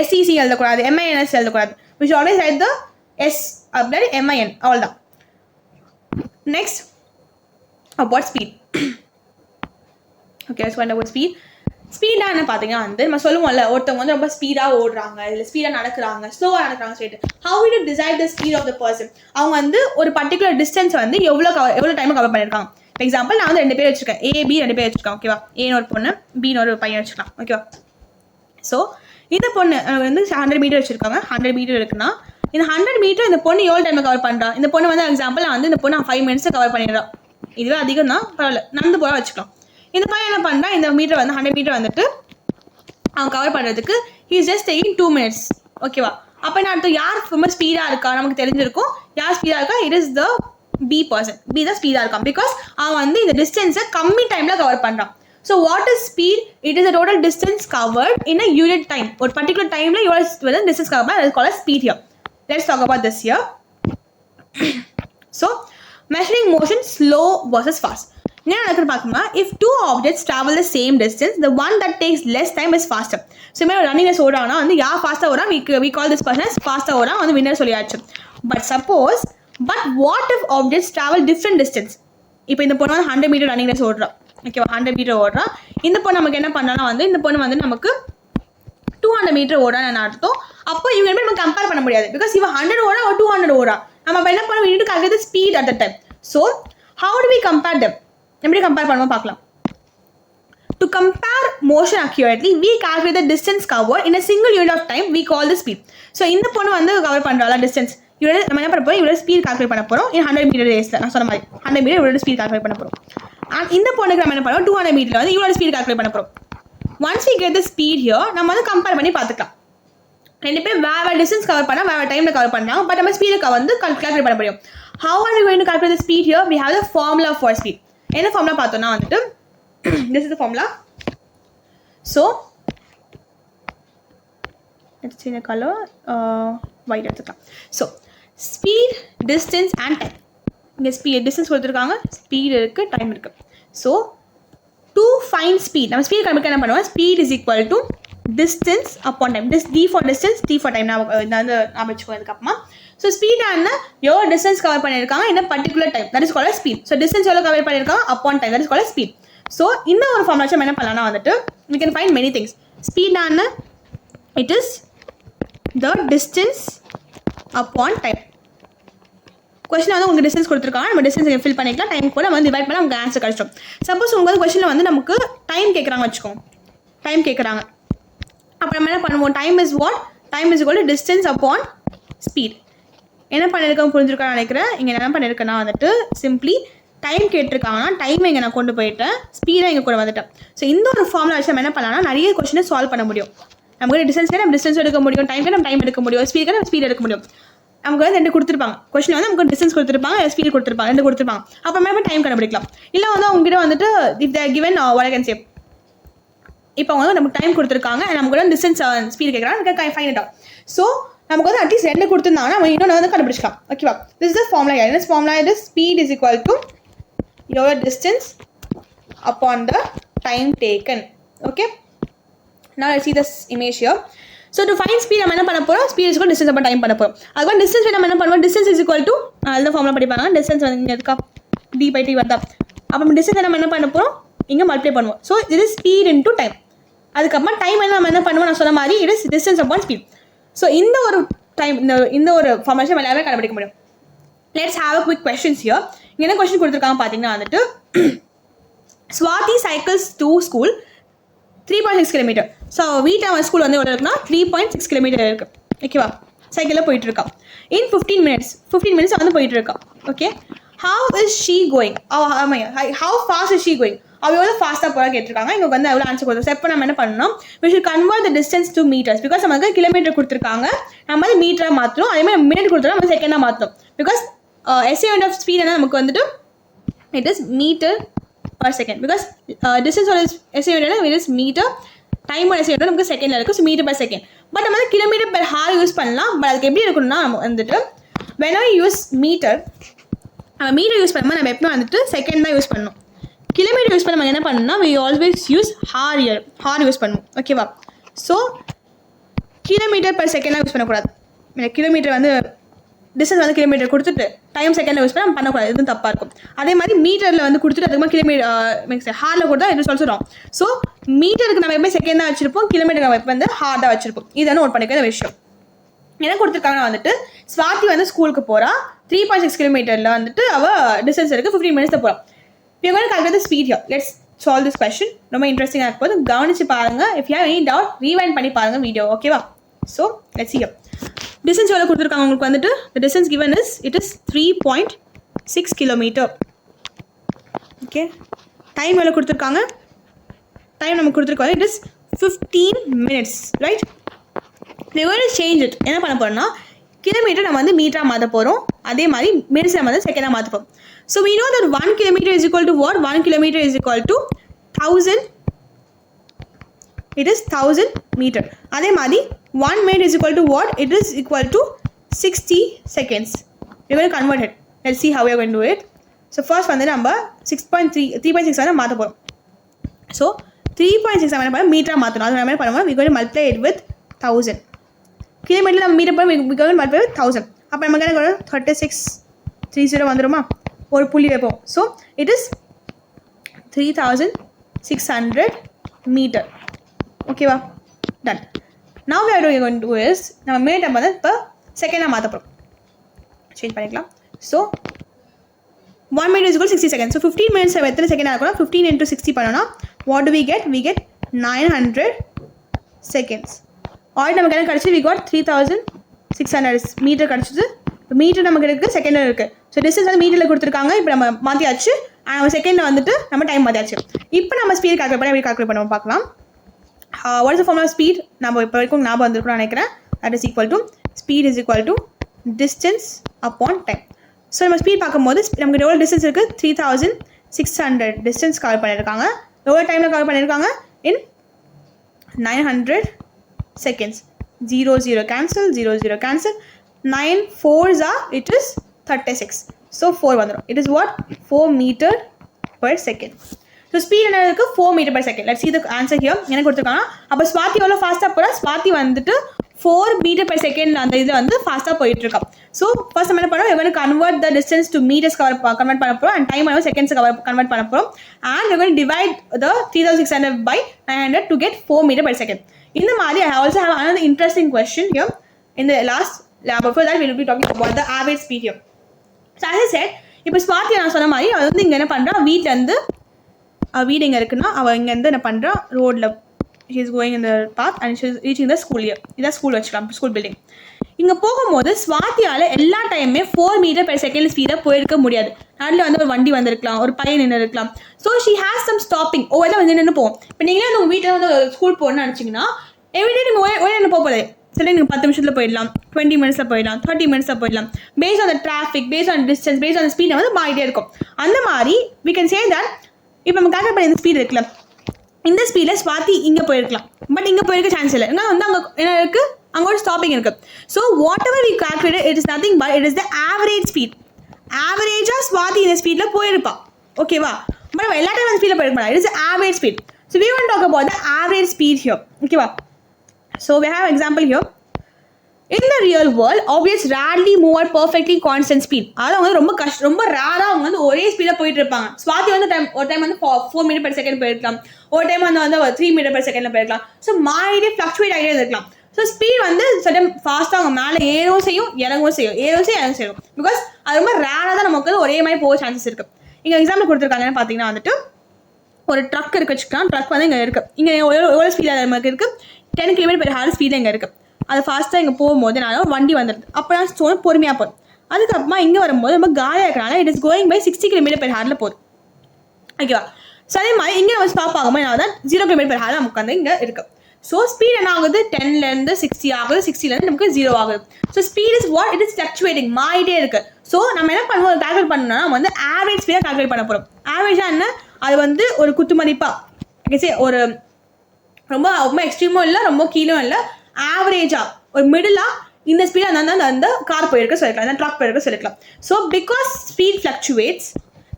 SEC எழுதக்கூடாது, MINS எழுதக்கூடாது. we should always write the S அப்படியே MIN, அவ்வளோதான். Next about speed. Okay, let's find out what speed. ஸ்பீடாக என்ன பார்த்தீங்கன்னா வந்து நம்ம சொல்லுவோம்ல, ஒருத்தவங்க வந்து ரொம்ப ஸ்பீடாக ஓடுறாங்க, இல்லை ஸ்பீடாக நடக்கிறாங்க, ஸ்லோவாக நடக்கிறாங்க சொல்லிட்டு, how to decide the speed of the person. அவங்க வந்து ஒரு பர்டிகுலர் டிஸ்டன்ஸ் வந்து எவ்வளோ டைம் கவர் பண்ணியிருக்காங்க. ஃபார் எக்ஸாம்பிள் நான் வந்து 2 பேர் வச்சிருக்கேன், ஏபி 2 பேர் வச்சிருக்கேன். ஓகேவா, ஏன்னு ஒரு பொண்ணு, பின்னு ஒரு பையன் வச்சுக்கலாம். ஓகேவா, ஸோ இந்த பொண்ணு வந்து 100 மீட்டர் வச்சிருக்காங்க. 100 மீட்டர் இருக்குன்னா இந்த 100 மீட்டர் இந்த பொண்ணு எவ்வளோ டைம் கவர் பண்ணுறான். இந்த பொண்ணு வந்து எக்ஸாம்பிள் நான் வந்து இந்த பொண்ணு 5 மினிட்ஸ் கவர் பண்ணிடுறான். இதுவே அதிகம் தான், பரவாயில்ல, நடந்து போக வச்சுக்கலாம். இந்த பையன் என்ன பண்ணுறான், இந்த மீட்டர் வந்து 100 மீட்டர் வந்துட்டு அவன் கவர் பண்ணுறதுக்கு ஹீஸ் ஜஸ்ட் டேக்கிங் 2 மினிட்ஸ். ஓகேவா, அப்போ என்ன அர்த்தம், யார் ரொம்ப ஸ்பீடாக இருக்கா நமக்கு தெரிஞ்சிருக்கும். யார் ஸ்பீடாக இருக்கா, it is the B person. B தான் ஸ்பீடாக இருக்கான், பிகாஸ் அவன் வந்து இந்த டிஸ்டன்ஸை கம்மி டைமில் கவர் பண்ணுறான். So what is speed? It is a total distance covered in a unit time. ஒரு பர்டிகுலர் டைமில் எவ்வளோ டிஸ்டன்ஸ் கவர் பண்ண, அது call speed here. Let's talk about this here. So measuring motion slow versus fast. என்ன நடக்குது பார்க்கணும்னா, if 2 objects travel the same distance, the one that takes less time is faster. So மாதிரி running race ஓடுறாங்கன்னா வந்து யார் ஃபாஸ்ட்டாக ஓடுறா, we call this person as ஃபாஸ்ட்டாக ஓடுறா, வந்து வின்னர் சொல்லியாச்சு. But what if objects travel different distance. இப்போ இந்த பொண்ணு வந்து 100 மீட்டர் ரன்னிங் ரேஸ் ஓடுறா. ஓகேவா, 100 மீட்டர் ஓடுறா. இந்த பொண்ணு நமக்கு என்ன பண்ணனா வந்து இந்த பொண்ணு வந்து நமக்கு 200 மீட்டர் ஓடான்னு அர்த்தம். அப்போ இவங்க நம்ம கம்பேர் பண்ண முடியாது, பிகாஸ் இவன் 100 ஓடா ஒரு 200 ஓடா. நம்ம என்ன பண்ண, we need to calculate the speed at that time. So how do we compare them? எப்படி கம்பேர் பண்ணுவோம் பார்க்கலாம். To compare motion accurately, we calculate the distance covered in a single unit of time. We call the speed. So இந்த பொண்ணு வந்து cover பண்ணுறாளா distance, இவரோட நம்ம என்ன பண்ண போகிறோம், இவரோட ஸ்பீட் கால்குலேட் பண்ண போகிறோம். 100 மீட்டர் ரேஸில் நான் சொன்ன மாதிரி 100 மீட்டர் இவரோட ஸ்பீட் கால்குலேட் பண்ண போகிறோம். அண்ட் இந்த பொண்ணுக்கு நம்ம என்ன பண்ணுவோம், 200 மீட்டரில் வந்து இவரோட ஸ்பீட் கால்குலேட் பண்ண போகிறோம். Once we get the speed here, நம்ம வந்து கம்பேர் பண்ணி பார்த்துக்கலாம். 2 பேர் வேறு டிஸ்டன்ஸ் கவர் பண்ணால் வேறு டைமில் கவர் பண்ணலாம். பட் நம்ம ஸ்பீடுக்கு வந்து கால்குலேட் பண்ண முடியும். How are we going to calculate the speed here? We have the formula for speed. என்ன ஃபார்முலா பார்த்தோம்னா வந்துட்டு this is the formula. So let's see the color white எடுத்துக்கலாம். So speed, distance and time. இங்கே speed distance கொடுத்துருக்காங்க, speed இருக்குது, time இருக்குது. So to find speed, நம்ம speed கண்டுபிடிக்க என்ன பண்ணுவோம், speed is equal to distance upon time. D for distance, T for time. நான் வச்சுக்கோ இதுக்கப்புறமா. ஸோ ஸ்பீடாக என்ன, எவ்வளோ டிஸ்டன்ஸ் கவர் பண்ணியிருக்காங்க இந்த particular time, that is called speed. So distance எவ்வளோ கவர் பண்ணியிருக்காங்க upon time, that is called speed. So இந்த ஒரு ஃபார்முலா வச்சு என்ன பண்ணலாம்னா வந்துட்டு we can find many things. ஸ்பீடாக என்ன, it is the distance upon time. Question வந்து உங்களுக்கு டிஸ்டன்ஸ் கொடுத்துருக்காங்க, நம்ம டிஸ்டன்ஸ் ஃபில் பண்ணிக்கலாம், டைம் கூட வந்து டிவைட் பண்ணி நமக்கு ஆன்சர் கிடச்சிடும். சப்போஸ் உங்களுக்கு கொஸ்டினில் வந்து நமக்கு டைம் கேட்குறாங்க வச்சுக்கோங்க, டைம் கேட்குறாங்க, அப்போ நம்ம என்ன பண்ணுவோம், time is what, time is equal to distance upon speed. என்ன பண்ணியிருக்கோம் புரிஞ்சிருக்கான்னு நினைக்கிறேன். இங்கே என்ன பண்ணியிருக்கேன்னா வந்துட்டு சிம்பிளி டைம் கேட்டிருக்காங்கன்னா டைமை இங்கே நான் கொண்டு போயிட்டேன், ஸ்பீடாக இங்கே கூட வந்துட்டேன். ஸோ இந்த ஒரு ஃபார்முலா வச்சு நம்ம என்ன பண்ணலாம்னா நிறைய கொஸ்டினை சால்வ் பண்ண முடியும். நமக்கு டிஸ்டன்ஸ்க்கு நம்ம டிஸ்டன்ஸ் எடுக்க முடியும், டைம்க்கு நம்ம டைம் எடுக்க முடியும், ஸ்பீடுக்கு நம்ம ஸ்பீட் எடுக்க முடியும். நமக்கு வந்து 2 கொடுத்துருப்பாங்க, கொஸ்டின் வந்து நமக்கு டிஸ்டன்ஸ் கொடுத்துருப்பாங்க, ஸ்பீட் கொடுத்துருப்பாங்க, 2 கொடுத்துருப்பாங்க. அப்புறமே டைம் கண்டுபிடிக்கலாம். இல்லை வந்து அவங்ககிட்ட வந்துட்டு if they given what I can say, இப்போ வந்து நமக்கு டைம் கொடுத்துருக்காங்க, நமக்கு வந்து டிஸ்டன்ஸ் ஸ்பீட் கேட்குறாங்க, ஃபைன் இட் அவுட். ஸோ நமக்கு வந்து அட்லீஸ்ட் 2 கொடுத்துருந்தாங்கன்னா நம்ம இன்னொன்று வந்து கண்டுபிடிச்சிக்கலாம். ஓகேவா, திஸ் இஸ் த ஃபார்முலா. என்ன ஃபார்முலா இது, speed is equal to your distance upon the time taken. Okay, now let's see this image here. So to find speed நம்ம என்ன பண்ண போறோம், speed is equal to distance upon time பண்ண போறோம். அதுக்கு distance நம்ம என்ன பண்ணுவோம், distance is equal to அந்த ஃபார்முலா படிப்பாங்க, distance வந்து இங்க இருக்கா d/t வந்தா, அப்ப distance நம்ம என்ன பண்ண போறோம், இங்க மல்டிப்ளை பண்ணுவோம். So this is speed into time. அதுக்கப்புறம் டைம் நம்ம என்ன பண்ணுவோம், நான் சொன்ன மாதிரி it is distance upon speed. So இந்த ஒரு டைம் இந்த ஒரு ஃபார்முலா நம்ம எல்லாமே கண்டுபிடிக்க முடியும். Let's have a quick questions here. என்ன கொஸ்டின் கொடுத்துருக்காங்க பார்த்தீங்கன்னா வந்துட்டு Swathi cycles to school 3.6 kilometre. So வீட்டு அவன் ஸ்கூல் வந்து எவ்வளோ இருக்குன்னா 3.6 கிலோமீட்டர் இருக்குது. ஓகேவா, சைக்கிளில் போயிட்டு இருக்கான். இன் 15 மினிட்ஸ் வந்து போயிட்டு இருக்கான். Okay, how is she going, how fast is she going, அவள் எவ்வளோ ஃபாஸ்ட்டாக போகிறா கேட்டிருக்காங்க. இங்கே வந்து எவ்வளோ ஆன்சர் கொடுத்தோம். இப்போ நம்ம என்ன பண்ணணும், we should convert the distance to meters, because நமக்கு கிலோமீட்டர் கொடுத்துருக்காங்க, நம்ம வந்து மீட்டராக மாற்றணும். அதே மாதிரி மினிட் கொடுத்தோம் நம்ம செகண்டாக மாற்றணும். Because SI unit of speed என்ன நமக்கு வந்துட்டு it is meter per second, because distance or SI unit it is meter, time or SI unit நமக்கு செகண்ட்ல இருக்கு, so meter per second. But நம்ம வந்து கிலோமீட்டர் per hour யூஸ் பண்ணலாம். But அதுக்கு எப்படி இருக்கும்னா நம்ம வந்துட்டு when I use meter, metre use பண்ணும்போது நம்ம எப்பவுமே வந்துட்டு செகண்ட் தான் யூஸ் பண்ணணும். கிலோமீட்டர் யூஸ் பண்ண நம்ம என்ன பண்ணணும்னா we always use hour use பண்ணுவோம். ஓகேவா, so kilometre per second use பண்ணக்கூடாது. கிலோமீட்டர் வந்து டிஸ்டன்ஸ் வந்து கிலோமீட்டர் கொடுத்துட்டு டைம் செகண்ட் யூஸ் பண்ணி நம்ம பண்ணக்கூடாது, எதுவும் தப்பாக இருக்கும். அதே மாதிரி மீட்டரில் வந்து கொடுத்துட்டு அதுக்கு கிலோமீட்டர் ஹார்டில் கொடுத்தா இது சொல்லிட்டு wrong. ஸோ மீட்டருக்கு நம்ம எப்பவுமே செகண்ட் தான் வச்சிருப்போம், கிலோமீட்டர் நம்ம எப்போ வந்து ஹார்டாக வச்சிருப்போம். இதை நோட் பண்ணிக்கிற விஷயம். என்ன கொடுத்துருக்காங்கன்னா வந்துட்டு ஸ்வாதி வந்து ஸ்கூலுக்கு போகிறா, 3.6 கிலோமீட்டரில் வந்துட்டு அவள் டிஸ்டன்ஸ் இருக்குது, 15 மினிட்ஸில் போகிறான். We are going to calculate the speed here. Let's solve this question. ரொம்ப இன்ட்ரெஸ்டிங்காக இருக்கும், போது கவனிச்சு பாருங்க. If you have any doubt rewind பண்ணி பாருங்க வீடியோ, ஓகேவா? So let's see here. Distance எவ்வளோ கொடுத்துருக்காங்க உங்களுக்கு வந்துட்டு, the distance given is it is 3.6 kilometre. Okay, time எவ்வளோ கொடுத்துருக்காங்க, டைம் நமக்கு கொடுத்துருக்காங்க it is 15 minutes, right? we are going to change it. என்ன பண்ண போகிறோம்னா கிலோமீட்டர் நம்ம வந்து மீட்டராக மாற்ற போகிறோம், அதே மாதிரி மினிட்ஸ் நம்ம வந்து செகண்டாக மாற்ற போகிறோம். So we know that 1 kilometer is equal to what? 1 kilometer is equal to 1000. It is 1000 meter. அதே மாதிரி 1 minute is equal to what? It is equal to 60 seconds. We are going to convert it. Let's see how we are going to do it. So first வந்து நம்ம 3.6 வந்து மாற்ற போகிறோம். So 3.6 நம்ம என்ன பண்ண மீட்டராக மாற்றணும். அது நம்ம என்ன பண்ணுவோம், we are going to multiply it with 1000. Kilometre நம்ம மீட்டர் பண்ணி we are going to multiply with 1000. அப்போ நமக்கு என்ன வரும், 3630 வந்துடுமா, ஒரு புள்ளி வைப்போம். So it is 3600 metre. ஓகேவா, done. Now we are going to do is நம்ம மீட்டர் வந்து இப்போ செகண்டாக மாற்ற போகிறோம், சேஞ்ச் பண்ணிக்கலாம். So 1 minute is equal to 60 seconds. So 15 minutes எத்தனை செகண்ட் ஆகணும், 15 into 60 பண்ணோன்னா what do we get? We get 900 seconds. Already நமக்கு என்ன கிடச்சி, we got 3600 மீட்டர் கிடச்சிது. மீட்டர் நமக்கு இருக்குது, செகண்ட் இருக்குது. ஸோ டிஸ்டன்ஸ் வந்து மீட்டரில் கொடுத்துருக்காங்க, இப்போ நம்ம மாற்றியாச்சு. நம்ம செகண்டில் வந்துட்டு நம்ம டைம் மாற்றியாச்சு. இப்போ நம்ம ஸ்பீட் கால்குலேட் பண்ணி எப்படி கால்குலேட் பண்ணுவோம் பார்க்கலாம். What is the formula speed, நம்ம இப்போ வரைக்கும் ஞாபகம் வந்திருக்கும்னு நினைக்கிறேன். That is equal to speed is equal to distance upon time. So நம்ம ஸ்பீட் பார்க்கும்போது நமக்கு எவ்வளோ டிஸ்டன்ஸ் இருக்குது, 3600 டிஸ்டன்ஸ் கவர் பண்ணியிருக்காங்க. எவ்வளோ டைமில் கவர் பண்ணியிருக்காங்க, இன் 900 seconds. 0 cancel, 0 cancel. 9 4s are, it is 36. So 4 வந்துரும். It is what? 4 meter per second. So speed என்ன இருக்கு, 4 meter per second. Let's see the answer here. என்ன கொடுத்துருக்காங்க, அப்போ ஸ்வாதி எவ்வளோ ஃபாஸ்ட்டாக போகிறா, ஸ்வாதி வந்துட்டு 4 meter per second அந்த இது வந்து ஃபாஸ்ட்டாக போயிட்டு இருக்கோம். ஸோ ஃபர்ஸ்ட் நம்ம என்ன பண்ணுறோம், we're going to convert the distance to meters convert பண்ண போகிறோம், and time வந்து seconds convert பண்ண போகிறோம், and we're going to divide the 3600 by 900 to get 4 meter per second. இந்த மாதிரி I also have another interesting question here in the last lab. Before that we will be talking about the average speed here. So as I said, இப்போ ஸ்வாதி நான் சொன்ன மாதிரி அவள் வந்து இங்கே என்ன பண்ணுறா, வீட்டிலேருந்து வீடு எங்கே இருக்குன்னா அவள் இங்கேருந்து என்ன பண்ணுறா, ரோட்டில் she is going in the path and she is reaching the school here. இதான் ஸ்கூல் வச்சுக்கலாம், ஸ்கூல் பில்டிங். இங்கே போகும்போது ஸ்வாதியால் எல்லா டைமே 4 meter per second ஸ்பீடாக போயிருக்க முடியாது. அதில் வந்து ஒரு வண்டி வந்திருக்கலாம், ஒரு பையன் நின்று இருக்கலாம். So she has some stopping, ஒவ்வொரு வந்து நின்று போவோம். இப்போ நீங்களே வந்து உங்கள் வீட்டில் வந்து ஸ்கூல் போகணும்னு நினச்சிங்கன்னா எவ்ரிடே நீங்கள் ஒரே நின்று போகக்கூடாது. சில நீங்கள் 10 நிமிஷத்தில் போயிடலாம், 20 மினிட்ஸில் போயிடலாம், 30 மினிட்ஸில் போயிடலாம். Based on the traffic, based on distance, based on ஸ்பீடை வந்து மாறிட்டே இருக்கும். அந்த மாதிரி we can say that இப்போ நம்ம கால்குலேட் பண்ணி இந்த ஸ்பீட் இருக்குல்ல, இந்த ஸ்பீடில் ஸ்வாதி இங்கே போயிருக்கலாம், பட் இங்கே போயிருக்க சான்ஸ் இல்லை. ஏன்னா வந்து அங்கே என்ன இருக்குது, அங்கே ஒரு ஸ்டாப்பிங் இருக்குது. So whatever we calculate it is nothing but it is the average speed. ஆவரேஜாக ஸ்வாதி இந்த ஸ்பீடில் போயிருப்பா, ஓகேவா? பட் எல்லா டைம் அந்த ஸ்பீடில் போயிருக்க மாட்டா. It is average speed. So we want talk about the average speed here, ஓகேவா? So we have example here. In the real world, objects rarely move at perfectly constant speed. அதாவது அவங்க ரொம்ப ரேராக அவங்க வந்து ஒரே ஸ்பீடில் போயிட்டு இருப்பாங்க. ஸ்வாதி வந்து ஒரு டைம் வந்து 4 meter per second போயிருக்கலாம், ஒரு டைம் வந்து 3 meter per second போயிருக்கலாம். ஸோ மாறிட்டே ஃப்ளக்சுவேட் ஆகிட்டே இருக்கலாம். ஸோ ஸ்பீட் வந்து சடன் ஃபாஸ்ட்டாக அவங்க மேலே ஏறவும் செய்யும், இறங்கவும் செய்யும். பிகாஸ் அது ரொம்ப ரேராக தான் நமக்கு வந்து ஒரே மாதிரி போக சான்சஸ் இருக்குது. இங்கே எக்ஸாம்பிள் கொடுத்துருக்காங்கன்னு பார்த்தீங்கன்னா வந்துட்டு ஒரு ட்ரக் இருக்குது வச்சுக்கலாம். ட்ரக் வந்து இங்கே இருக்குது, இங்கே எவ்வளோ ஸ்பீடில் நமக்கு இருக்குது, 10 km/h ஸ்பீடில் இங்கே இருக்குது. அது ஃபாஸ்ட்டாக இங்கே போகும்போது நான் வண்டி வந்துடுது, அப்போ நான் ஸ்டோன் பொறுமையாக போகும். அதுக்கப்புறமா இங்கே வரும்போது நம்ம காலியாக இருக்கிறனால it is going by 60 km/h போகுது, ஓகேவா? ஸோ அதே மாதிரி இங்கே நம்ம ஸ்டாப் ஆகும்போது நான் தான் 0 km/h நமக்கு வந்து இங்கே இருக்குது. ஸோ ஸ்பீட் என்ன ஆகுது, 10லேருந்து 60 ஆகுது, 60லேருந்து நமக்கு 0 ஆகுது. So speed is what, it is fluctuating, மாறிட்டே இருக்குது. ஸோ நம்ம என்ன பண்ணுவோம், கால்குலேட் பண்ணணும்னா நம்ம வந்து ஆவரேஜ் ஸ்பீடாக கால்குலேட் பண்ண போகிறோம். ஆவரேஜாக என்ன, அது வந்து ஒரு குத்து மதிப்பாக ஒரு ரொம்ப எக்ஸ்ட்ரீமும் இல்லை, ரொம்ப கீழும் இல்லை, ஆவரேஜாக ஒரு மிடிலாக இந்த ஸ்பீடாக அந்த கார் போயிருக்க சொல்லிக்கலாம், அந்த ட்ரக் போயிருக்க சொல்லிக்கலாம். So because speed fluctuates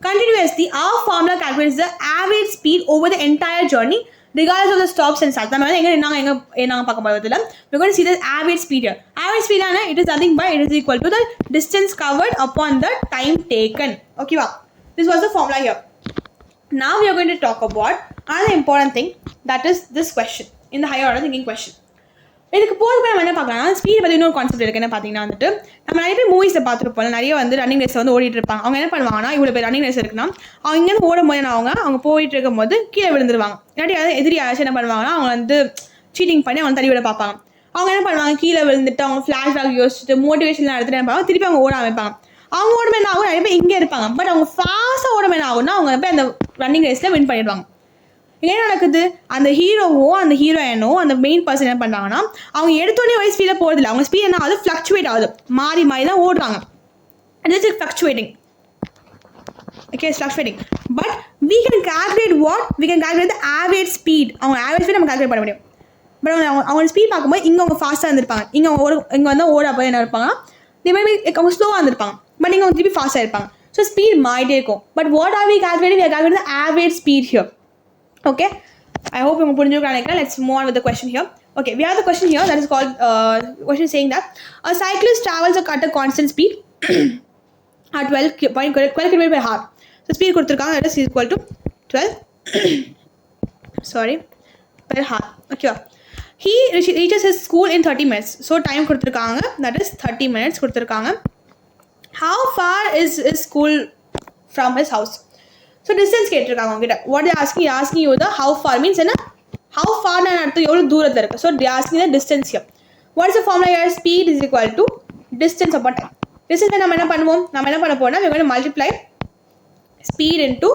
continuously, our formula calculates the average speed over the entire journey regardless of the stops and starts. நம்ம வந்து எங்க பார்க்க போறதுல we're going to see the average speed here. Average speed ஆன it is nothing but it is equal to the distance covered upon the time taken. Okay வா? This was the formula here. Now we are going to talk about another important thing, that is this question in the higher order thinking question. இதுக்கு போகிறப்ப நம்ம என்ன பார்க்கலாம், speed பற்றி இன்னொரு concept இருக்குது. என்ன பார்த்தீங்கன்னா வந்துட்டு நம்ம நிறைய பேர் மூவிஸில் பார்த்துருப்போம், நிறைய வந்து ரன்னிங் ரேஸை வந்து ஓடிட்டு இருப்பாங்க. அவங்க என்ன பண்ணுவாங்கன்னா, இவ்வளோ பேர் ரன்னிங் ரேஸ் இருக்குன்னா அவங்க இங்கேருந்து ஓடும் போது அவங்க போயிட்டு இருக்கும் போது கீழே விழுந்துருவாங்க. இல்லாட்டி அதாவது எதிரி யாராச்சும் என்ன பண்ணுவாங்கன்னா அவங்க வந்து சீட்டிங் பண்ணி அவங்க தள்ளி விட பார்ப்பாங்க. அவங்க என்ன பண்ணுவாங்க, கீழே விழுந்துட்டு அவங்க ஃப்ளாஷ்பேக் யோசிச்சுட்டு மோட்டிவேஷன்லாம் எடுத்துட்டு என்ன பண்ணுவாங்க, திருப்பி அவங்க ஓட ஆரம்பிப்பாங்க. அவங்க ஓடும் என்ன ஆகும், நிறைய பேர் இங்கே இருப்பாங்க, பட் அவங்க ஃபாஸ்ட்டாக ஓடும் என்ன ஆகும்னா அவங்க போய் அந்த ரன்னிங் ரேஸில் வின் பண்ணிடுவாங்க. என்ன நடக்குது, அந்த ஹீரோவோ அந்த ஹீரோயினோ அந்த மெயின் பர்சன் என்ன பண்ணுறாங்கன்னா அவங்க எடுத்தோடனே ஒரே ஸ்பீடில் போகிறதில்ல. அவங்க ஸ்பீட் என்ன ஆகுது, ஃப்ளக்சுவேட் ஆகுது, மாறி மாறி தான் ஓடுறாங்க. It is fluctuating. Okay, it's fluctuating. But we can calculate what? We can calculate the average speed. அவங்க ஆவரேஜ் ஸ்பீட் நம்ம கால்குலேட் பண்ண முடியும். பட் அவங்க ஸ்பீட் பார்க்கும்போது இங்கே அவங்க ஃபாஸ்ட்டாக இருந்திருப்பாங்க, இங்கே வந்து ஓட போய் என்ன இருப்பாங்க, இதேமாதிரி அவங்க ஸ்லோவாக இருந்திருப்பாங்க, பட் இங்கே அவங்க திருப்பி ஃபாஸ்ட்டாக இருப்பாங்க. ஸோ ஸ்பீட் மாறிட்டே இருக்கும். But what are we calculating? we are calculating the average speed here. Okay, I hope you understand. Let's move on with the question here. Okay, we have the question here that is called question saying that a cyclist travels at a constant speed at 12 km/h. So speed கொடுத்திருக்காங்க, that is equal to 12 per hour. Okay, he reaches his school in 30 minutes. So time கொடுத்திருக்காங்க, that is 30 minutes கொடுத்திருக்காங்க. How far is his school from his house? So distance கேட்டிருக்காங்க உங்ககிட்ட. what they asking you the how far means என்ன, how far நான் அர்த்தம் எவ்வளோ தூரத்தில் இருக்குது. So they asking the distance here. what is the formula here? speed is equal to distance upon time. distance நம்ம என்ன பண்ணுவோம், நம்ம என்ன பண்ண போறோம்னா we're going to multiply speed into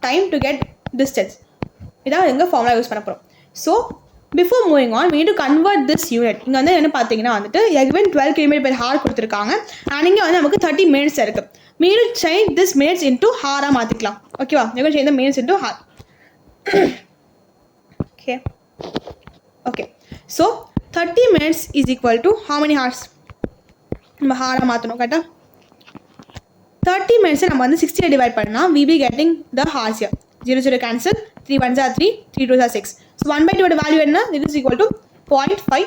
time to get distance. இதான் எங்க ஃபார்முலா யூஸ் பண்ண போகிறோம். So before moving on we need to convert this unit. இங்கே வந்து என்ன பார்த்தீங்கன்னா வந்துட்டு given 12 km/h கொடுத்துருக்காங்க, அண்ட் இங்கே வந்து நமக்கு 30 minutes இருக்குது. we need to change this minutes into hour மாற்றிக்கலாம். ஓகேவா, we're going to change the minutes into hour. okay so 30 minutes is equal to how many hours? நம்ம hour மாற்றணும் கரெக்டாக. 30 minutes நம்ம வந்து 60 டிவைட் பண்ணால் we be getting the hours here. 0 0 cancel, 3 1s are 3, 3 2s are 6. So 1/2 ஓட value என்ன, it is equal to 0.5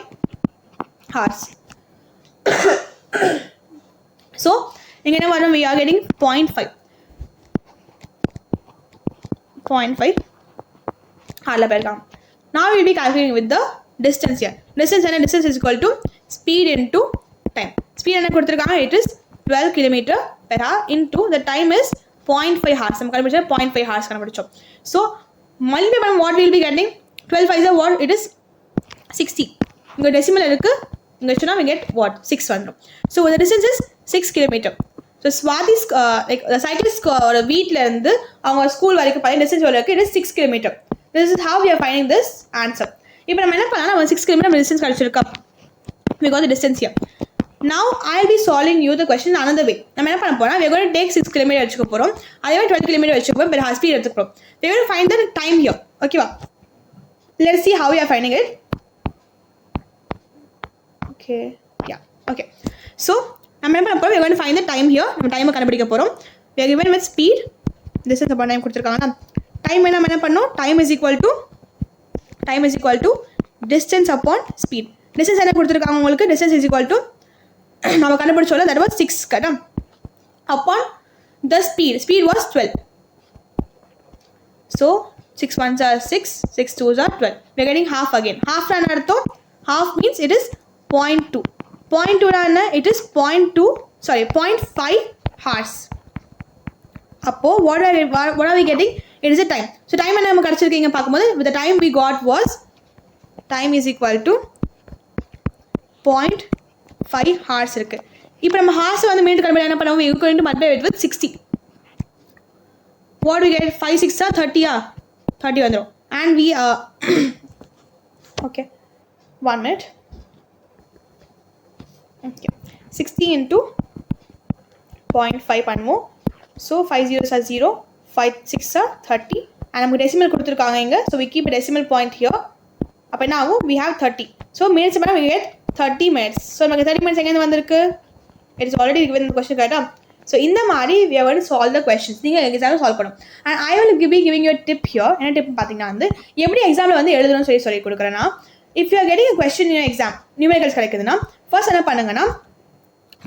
hours. so இங்க என்ன வரும், we are getting 0.5 hourல போயிருக்காங்க. now we will be calculating with the distance here. distance என்ன, distance is equal to speed into time. speed என்ன கொடுத்திருக்காங்க, it is 12 km/h into the time is 0.5 hours. நம்ம கண்டுபிடிச்சோம் 0.5 hours கண்டுபிடிச்சோம். so multiply பண்ண what we will be getting, 12 5 is what, it is 60. இங்க decimal இருக்கு, இங்க சொன்னா we get what, 6 வந்துரும். so the distance is 6 km. so Swati like the cyclist வீட்ல இருந்து அவங்க ஸ்கூல் வரைக்கும் பாத்தீங்க distance எவ்வளவு இருக்கு, it is 6 km. this is how we are finding this answer. இப்போ நம்ம என்ன பண்ணலாம், நம்ம 6 km distance கிடைச்சிருக்கு, we got the distance here. now I will be solving you the question another way. நம்ம என்ன பண்ண போறோம், we are going to take 6 km வெச்சுக்க போறோம், அதே மாதிரி 12 km வெச்சுக்க போறோம், but speed எடுத்துக்க போறோம். we are going to find the time here. okay வா, let's see how we are finding it. okay yeah okay so நம்ம என்ன பண்ண போறோம், we are going to find the time here. நம்ம டைமை கண்டுபிடிக்க போறோம். we are given with speed, this is about time கொடுத்திருக்காங்க. time நம்ம என்ன பண்ணோம், time is equal to distance upon speed. distance என்ன கொடுத்திருக்காங்க உங்களுக்கு, distance is equal to நம்ம கண்டுபிடிச்சோம்ல, that was 6 கரெக்ட்டா, upon the speed was 12. so 6 1s are 6, 6 2s are 12. we are getting half again. half னா அர்த்தம், half means it is 0.2. 0.2 னா it is 0.5 hours. அப்போ what are we getting, it is a time. so time என்ன நம்ம கிடைச்சிருக்கீங்க பாக்கும்போது, with the time we got was time is equal to 0.5 hours இருக்கு. இப்போ நம்ம hours வந்து மினிட் கன்வெர்ட் என்ன பண்ணுவோம், we are going to multiply it with 60. what we get, 5 6 are 30 30 வந்துரும், and we okay 1 minute. okay 60 into 0.5 பண்ணுவோம். so 5 zeros are 0, 5 6 are 30, and நமக்கு decimal கொடுத்திருக்காங்க இங்க, so we keep a decimal point here. அப்ப என்ன ஆகும், we have 30. so minutes பண்ணா we get 30 minutes. so நமக்கு 30 minutes எங்க இருந்து வந்திருக்கு, it is already given in the question. கரெக்ட்டா, ஸோ இந்த மாதிரி we are going to solve the questions. நீங்கள் எக்ஸாமில் சால்வ் பண்ணணும். And I will be giving you a tip here. என்ன டிப் பார்த்தீங்கன்னா வந்து எப்படி எக்ஸாமில் வந்து எழுதணும்னு சொல்லி கொடுக்குறேன்னா, if you are getting a question in your exam, numericals கிடைக்குதுன்னா ஃபர்ஸ்ட் என்ன பண்ணுங்கன்னா,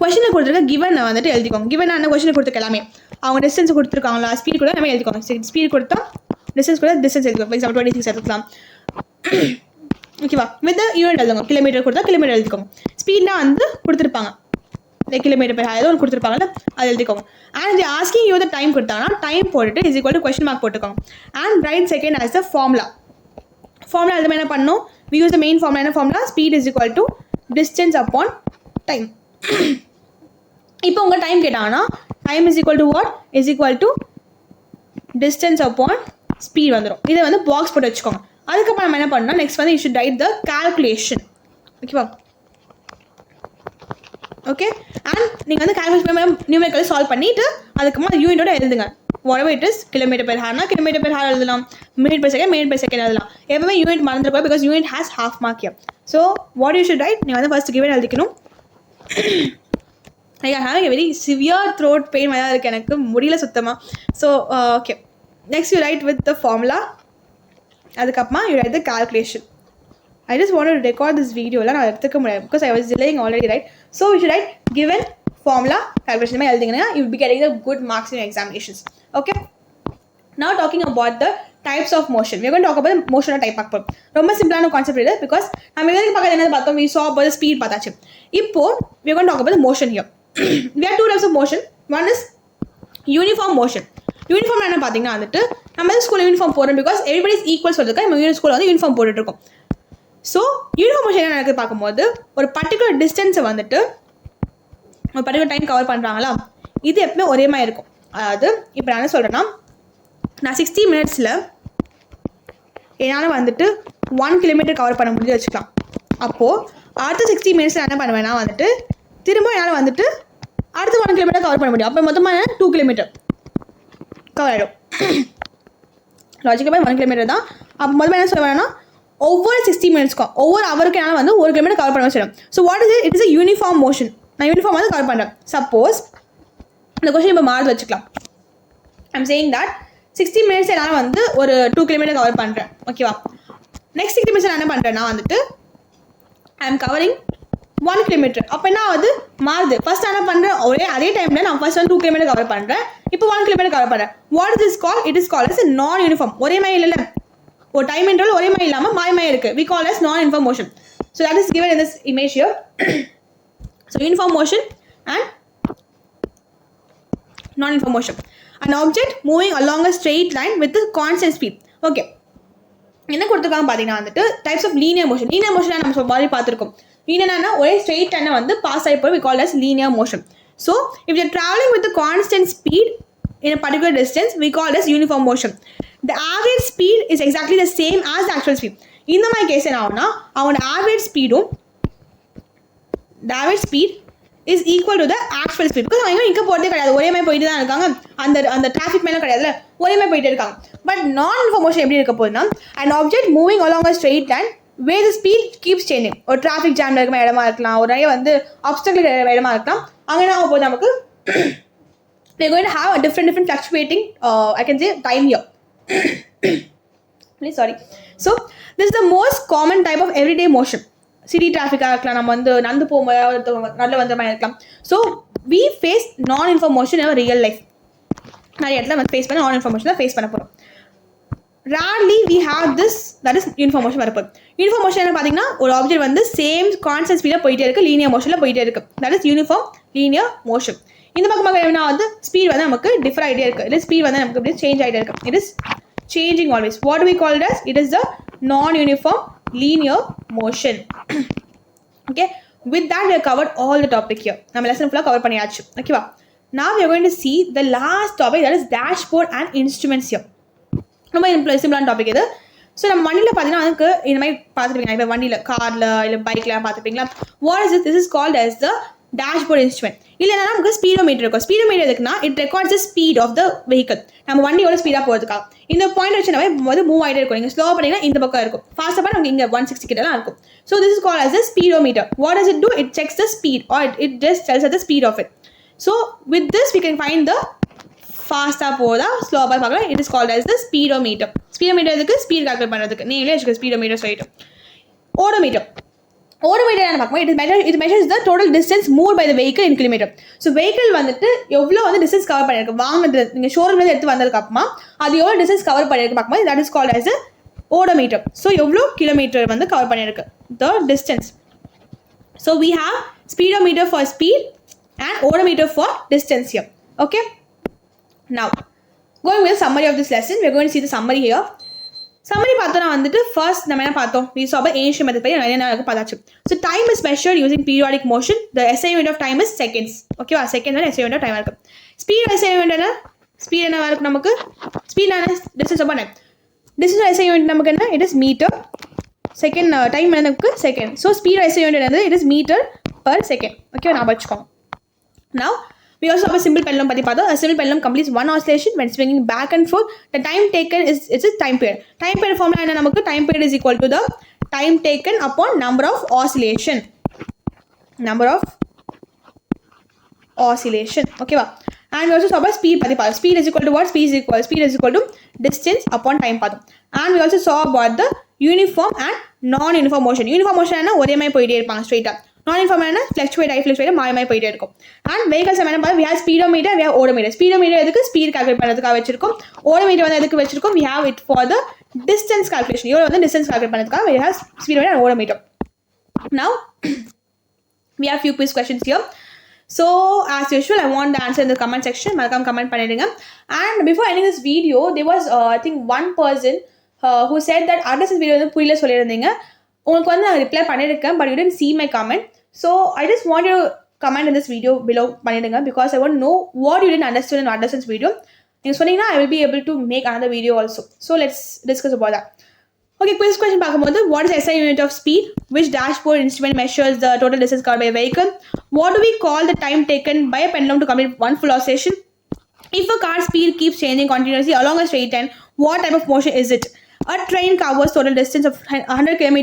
கொஸ்டினை கொடுத்துருக்க கிவன் வந்துட்டு எழுதிக்கோங்க. கிவன் என்ன கொஸ்டினை கொடுத்துருக்க எல்லாமே அவங்க டிஸ்டன்ஸ் கொடுத்துருக்காங்களா, ஸ்பீட் கூட எல்லாமே எழுதிக்கோங்க. ஸ்பீட் கொடுத்தா டிஸ்டன்ஸ் கூட டிஸ்டன்ஸ் எழுதிக்கோங்க. ஃபார் எக்ஸாம்பிள் 26 எடுத்துக்கலாம். ஓகேவா? வித் யூனிட் எழுதுங்க. கிலோமீட்டர் கொடுத்தா கிலோமீட்டர் எழுதிக்கோங்க. ஸ்பீட்னா வந்து கொடுத்துருப்பாங்க, கிலோமீட்டர் பெர் ஏதோ ஒன்று கொடுத்துருப்பாங்கல்ல, அது எழுதிக்கோங்க. And asking you the time கொடுத்தாங்கன்னா டைம் போட்டுட்டு is equal to question mark போட்டுக்கோங்க. And write second as the formula எழுதுமே என்ன பண்ணணும், we use the main formula. என்ன formula? Speed is equal to distance upon time. இப்போ உங்கள் டைம் கேட்டாங்கன்னா time is equal to what? Is equal to distance upon speed வந்துடும். இதை வந்து பாக்ஸ் போட்டு வச்சுக்கோங்க. அதுக்கப்புறம் நம்ம என்ன பண்ணணும், நெக்ஸ்ட் வந்து you should right the calculation. ஓகேவா? ஓகே. அண்ட் நீங்கள் வந்து கால்குலேஷன் நியூமெரிக்கல் சால்வ் பண்ணிவிட்டு அதுக்கப்புறம் யூனிட்டோட எழுதுங்க. whatever it is, kilometre per ஹார்னா கிலோமீட்டர் பெர் ஹார் எழுதலாம், மினிட் பெர் செகண்ட் எழுதலாம். எப்பவுமே யூனிட் மறந்துருக்கோம், because unit has half mark here. So what you should write, நீங்கள் வந்து ஃபர்ஸ்ட் கிவன் எழுதிக்கணும். I are having a very severe throat pain மாதிரி தான் இருக்குது, எனக்கு முடியல சுத்தமாக. So okay, next you write with the formula. அதுக்கப்புறமா you write the calculation. I just wanted to record this video நான் எடுத்துக்க முடியாது because I was delaying already, right? So we should write given formula calculation மாதிரி எழுதிங்கன்னா you will be getting the good marks in your examinations. Okay, now talking about the types of motion, we are going to talk about the motion type பார்க்க போறோம். ரொம்ப சிம்பிளான concept இது, because நம்ம இதுக்கு பக்கத்துல என்ன பார்த்தோம், we saw about the speed பார்த்தாச்சு. இப்போ we are going to talk about the motion here. We have two types of motion. One is uniform motion. Uniform என்ன பார்த்தீங்கன்னா வந்துட்டு நம்ம ஸ்கூல் யூனிஃபார்ம் போடுறோம், பிகாஸ் எவ்ரிபடி இஸ் ஈக்குவல் சொல்லிருக்கோம். நம்ம ஸ்கூலில் வந்து யூனிஃபார்ம் போட்டுட்டு இருக்கோம். ஸோ யூனிஃபார்ம் மோஷன் என்ன நடக்குது பார்க்கும்போது, ஒரு பர்டிகுலர் டிஸ்டன்ஸை வந்துட்டு ஒரு பர்டிகுலர் டைம் கவர் பண்ணுறாங்களா, இது எப்பவுமே ஒரே மாதிரி இருக்கும். அதாவது இப்போ நான் என்ன சொல்கிறேன்னா, நான் 60 மினிட்ஸில் என்னால் வந்துட்டு 1 கிலோமீட்டர் கவர் பண்ண முடிஞ்சு வச்சுக்கலாம். அப்போது அடுத்த 60 மினிட்ஸில் என்ன பண்ணுவேன்னா வந்துட்டு திரும்ப என்னால் வந்துட்டு அடுத்த 1 கிலோமீட்டர் கவர் பண்ண முடியும். அப்போ மொத்தமாக 2 கிலோமீட்டர் கவர் ஆகிடும். லாஜிக்கலாக 1 கிலோமீட்டர் தான். அப்போ மொத்தமாக என்ன சொல்லுவேன்னா, ஒவ்வொரு 60 மினிட்ஸ்க்கும் ஒவ்வொரு அவருக்கு என்னால் வந்து 1 கிலோமீட்டர் கவர் பண்ண வச்சிடும். So what is it? It is a uniform motion. நான் யூனிஃபார்ம் வந்து கவர் பண்ணுறேன். சப்போஸ் இந்த கொஸ்டின் இப்போ மாறுது வச்சுக்கலாம். ஐம் சேயிங் தட் 60 மினிட்ஸ் என்னால் வந்து ஒரு 2 கிலோமீட்டர் கவர் பண்ணுறேன். ஓகேவா? நெக்ஸ்ட் 60 மினிட்ஸ் நான் என்ன பண்ணுறேன்னா வந்துட்டு ஐ எம் கவரிங் 1 கிலோமீட்டர். அப்போ என்ன ஆகுது, மாறுது. ஃபர்ஸ்ட் என்ன பண்ணுறேன், அதே டைமில் நான் ஃபர்ஸ்ட் வந்து 2 கிலோமீட்டர் கவர் பண்ணுறேன், இப்போ 1 கிலோமீட்டர் கவர் பண்ணுறேன். What is this call? It is call as non uniform. ஒரே மாதிரி இல்லை, ஒரு டைம் இன்டர்வல் ஒரே மாதிரி இல்லாமல் மாறி மாதிரி இருக்குது. We call as non-uniform motion. So that is given in this image here. So uniform motion and non-uniform motion. An object moving along a straight line with a constant speed. Okay. என்ன கொடுத்துருக்காங்க பார்த்தீங்கன்னா வந்துட்டு types of linear motion. Linear motion நம்ம மாதிரி பார்த்துருக்கோம். லீனியர்னா ஒரே straight லைனை வந்து பாஸ் ஆகி போய் we call as linear motion. So if you are traveling with a constant speed in a particular distance, we call as uniform motion. The average speed is exactly the same as the actual speed. இந்த மாதிரி case என்ன ஆகும்னா, அவனோட average ஸ்பீடும் the average speed is equal to the actual speed. Because அவங்க இங்கே போகிறதே கிடையாது, ஒரே மாதிரி போயிட்டு தான் இருக்காங்க. அந்த டிராஃபிக் மேலே கிடையாதுல, ஒரே மாதிரி போயிட்டு இருக்காங்க. பட் நான் இன்ஃபர்மேஷன் எப்படி இருக்க போகுதுன்னா, an object moving along a straight line where the speed keeps changing. ஒரு டிராஃபிக் ஜாம்ல இருக்கிற இடமா இருக்கலாம், ஒரு நிறைய வந்து ஆப்ஸ்டக்கிள் இடமா இருக்கலாம். அங்கே என்ன ஆக போகுது நமக்கு, we are going to have a different fluctuating I can say time here. Please sorry. So this is the most common type of everyday motion. City traffic இருக்கலாம், நம்ம வந்து நடந்து போகும்போது நல்ல வந்த மாதிரி இருக்கலாம். So we face non-uniform motion in our real life. நிறைய இடத்துல வந்து ஃபேஸ் பண்ண non-uniform motion தான் ஃபேஸ் பண்ண போகிறோம். rarely we have this, that is uniform motion வரப்போகுது. யூனிஃபார்ம் மோஷன் என்ன பார்த்தீங்கன்னா, ஒரு ஆப்ஜெக்ட் வந்து சேம் கான்ஸ்டன்ட் ஸ்பீடில் போயிட்டே இருக்குது, லீனியர் மோஷனில் போயிட்டே இருக்குது. That is uniform linear motion. இந்த பக்கம் என்ன வந்து ஸ்பீட் வந்து நமக்கு டிஃபர் ஆகிட்டே இருக்குது, இல்லை ஸ்பீட் வந்து நமக்கு அப்படியே சேஞ்ச் ஆகிட்டே இருக்குது. It is changing always. What do we call it as? It is the non-uniform linear motion. Okay, with that we have covered all the topic here. நம்ம lesson full cover பண்ணியாச்சு. ஓகேவா? Now we are going to see the last topic, that is dashboard and instruments here. ரொம்ப சிம்பிளான topic இது. So நம்ம வண்டியில் பார்த்தீங்கன்னா அதுக்கு இந்த மாதிரி பார்த்துருப்பீங்க, இப்போ வண்டியில் காரில் இல்லை பைக்கில் பார்த்துருப்பீங்களா. What is this is called as the dashboard instrument. இல்லைன்னா நமக்கு ஸ்பீடோமீட்டர் இருக்கும். ஸ்பீடோமீட்டர் எதுக்குன்னா, it records the speed of the vehicle. நம்ம வண்டியோட ஸ்பீடாக போகிறதுக்காக இந்த பாயிண்ட் வச்சு நம்ம வந்து மூவ் ஆகிட்டே இருக்கும். நீங்கள் ஸ்லோ பண்ணிங்கன்னா இந்த பக்கம் இருக்கும், ஃபாஸ்ட்டாக பண்ண நமக்கு இங்கே 160 கிட்டலாம் இருக்கும். So this is called as a speedometer. What does it do? It checks the speed or it just tells us the speed of it. So with this we can find the ஃபாஸ்ட்டாக போதா ஸ்லோவாக பார்க்கலாம். It is called as the speedometer. Speedometer எதுக்கு? Speed calculate பண்ணுறதுக்கு. நீங்களே வச்சுக்க speedometer சொல்லிட்டு. Odometer. Odometer என்ன பார்க்கும்போது it measures the total distance moved by the vehicle in kilometer. So vehicle வந்துட்டு எவ்வளோ வந்து டிஸ்டன்ஸ் கவர் பண்ணியிருக்கு, வாங்கினது நீங்கள் ஷோரூம்லேருந்து எடுத்து வந்ததுக்கு அப்புறமா அது எவ்வளோ டிஸ்டன்ஸ் கவர் பண்ணியிருக்கு பார்க்கும்போது that is called as a odometer. So எவ்வளோ கிலோமீட்டர் வந்து கவர் பண்ணியிருக்கு, the distance. So we have speedometer for speed and odometer for distance here. Okay. Now, going with the summary of this lesson, we are going to see the summary here. Summary பார்த்தோம்னா வந்துட்டு first நம்ம என்ன பார்த்தோம், we saw about ancient method படி நிறைய நேரம் பார்த்தாச்சு. So time is measured using periodic motion. The SI unit of time is seconds. Okay வா, செகண்ட் தான் SI unit of time இருக்கு. Speed SI unit என்ன? Speed என்னவா இருக்கு நமக்கு? Speed என்ன? Distance அப்போ என்ன? Distance SI unit நமக்கு என்ன? It is meter. Second time என்ன நமக்கு? Second. So speed SI unit என்னது? It is meter per second. Okay நான் வச்சுக்கோங்க. Now we also have a simple pendulum பத்தி பார்த்தோம். A simple pendulum completes one oscillation when swinging back and forth. The time taken is a time period. Time period formula என்ன நமக்கு? Time period is equal to the time taken upon number of oscillation. Number of oscillation. Okay வா? And we also saw about speed பத்தி பார்த்தோம். Speed is equal to what? Speed is equal to distance upon time பார்த்தோம். And we also saw about the uniform and non-uniform motion. Uniform motion என்ன? ஒரே மாதிரி போயிட்டே இருப்பாங்க ஸ்ட்ரெயிட்டா. Non-uniform என்ன? ஃப்ளக்சுவேட் மாறி மாறி போயிட்டே இருக்கும். அண்ட் வெஹிக்கல்ஸ் என்ன பார்த்தா we have speedometer, we have odometer. Speedometer எதுக்கு? ஸ்பீட் கால்குலேட் பண்ணுறதுக்காக வச்சிருக்கோம். Odometer வந்து எதுக்கு வச்சிருக்கோம்? We have it for the distance calculation. எவ்வளோ வந்து distance calculate பண்ணுறதுக்காக we have speedometer and odometer. Now we have few quiz questions here. So as usual, I want the answer in the comment section. மறக்காம comment பண்ணிடுங்க. And before ending this video, there was I think one person who said that அடுத்த video வந்து புரியல சொல்லியிருந்தீங்க. உங்களுக்கு வந்து நான் reply பண்ணியிருக்கேன், but you didn't see my comment. So I just want you to comment in this video below பண்ணிடுங்க, because I want to know what you didn't understand in Anderson's video. நீங்கள் சொன்னீங்கன்னா I will be able to make another video also. So let's discuss about that. Okay, quiz question பார்க்கும்போது what is SI unit of speed? Which dashboard instrument measures the total distance covered by a vehicle? What do we call the time taken by a pendulum to complete one full oscillation? If a car's speed keeps changing continuously along a straight line, what type of motion is it? A train covers total distance of 100 km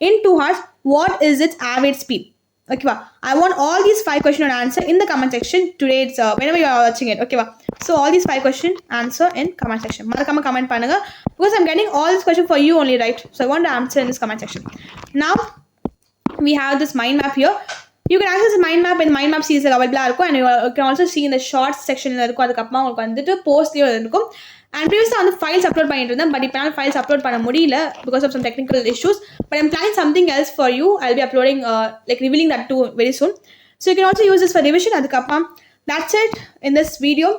in 2 hours. What is its average speed? Okay va, I want all these 5 questions to answer in the comment section today. It's whenever you are watching it. Okay va, so all these 5 questions answer in comment section. Marakama comment pannunga, because I'm getting all these questions for you only, right? So I want to answer in this comment section. Now we have this mind map here. You can access the mind map in mind map series available இருக்கும், and you can also see in the shorts section இருக்கும். அதுக்கப்புறமா உங்களுக்கு வந்துட்டு போஸ்ட்லேயும் இருக்கும். And previously on the files upload பண்ணிட்டு இருந்தேன், but இப்போ files upload பண்ண முடியல because of some technical issues. But I'm planning something else for you. I'll be uploading like revealing that too very soon. So you can also use this for revision. அதுக்கப்புறம் that's it in this video.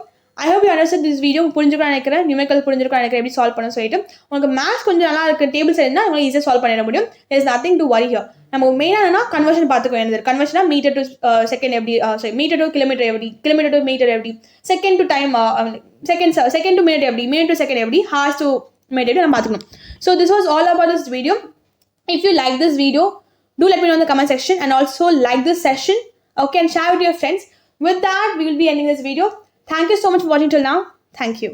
I hope you understood this video. புரிஞ்சுக்கணும்னு நினைக்கிறேன், numerical புரிஞ்சுக்கணும்னு நினைக்கிறேன் எப்படி solve பண்ண சொல்லிட்டு. உங்களுக்கு maths கொஞ்சம் நல்லா இருக்கு, டேபிள்ஸ் இருந்தால் உங்களுக்கு ஈஸியாக சால்வ் பண்ணிட முடியும். there is nothing to worry here. நமக்கு மெயினாக என்னன்னா கன்வர்ஷன் பார்த்துக்க வேண்டியது. கன்வர்ஷனா மீட்டர் டு செகண்ட் எப்படி, மீட்டர் டு கிலோமீட்டர் எப்படி, கிலோமீட்டர் டு மீட்டர் எப்படி, second to time, second to minute எப்படி, மினிட் டு செகண்ட் எப்படி, ஹார்ஸ் டு மினிட் எப்படி நம்ம பார்த்துக்கணும். So this was all about this video. If you like this video, do let me know in the comment section, and also like this session, okay, and share with your friends. With that, we will be ending this video. Thank you so much for watching till now. Thank you.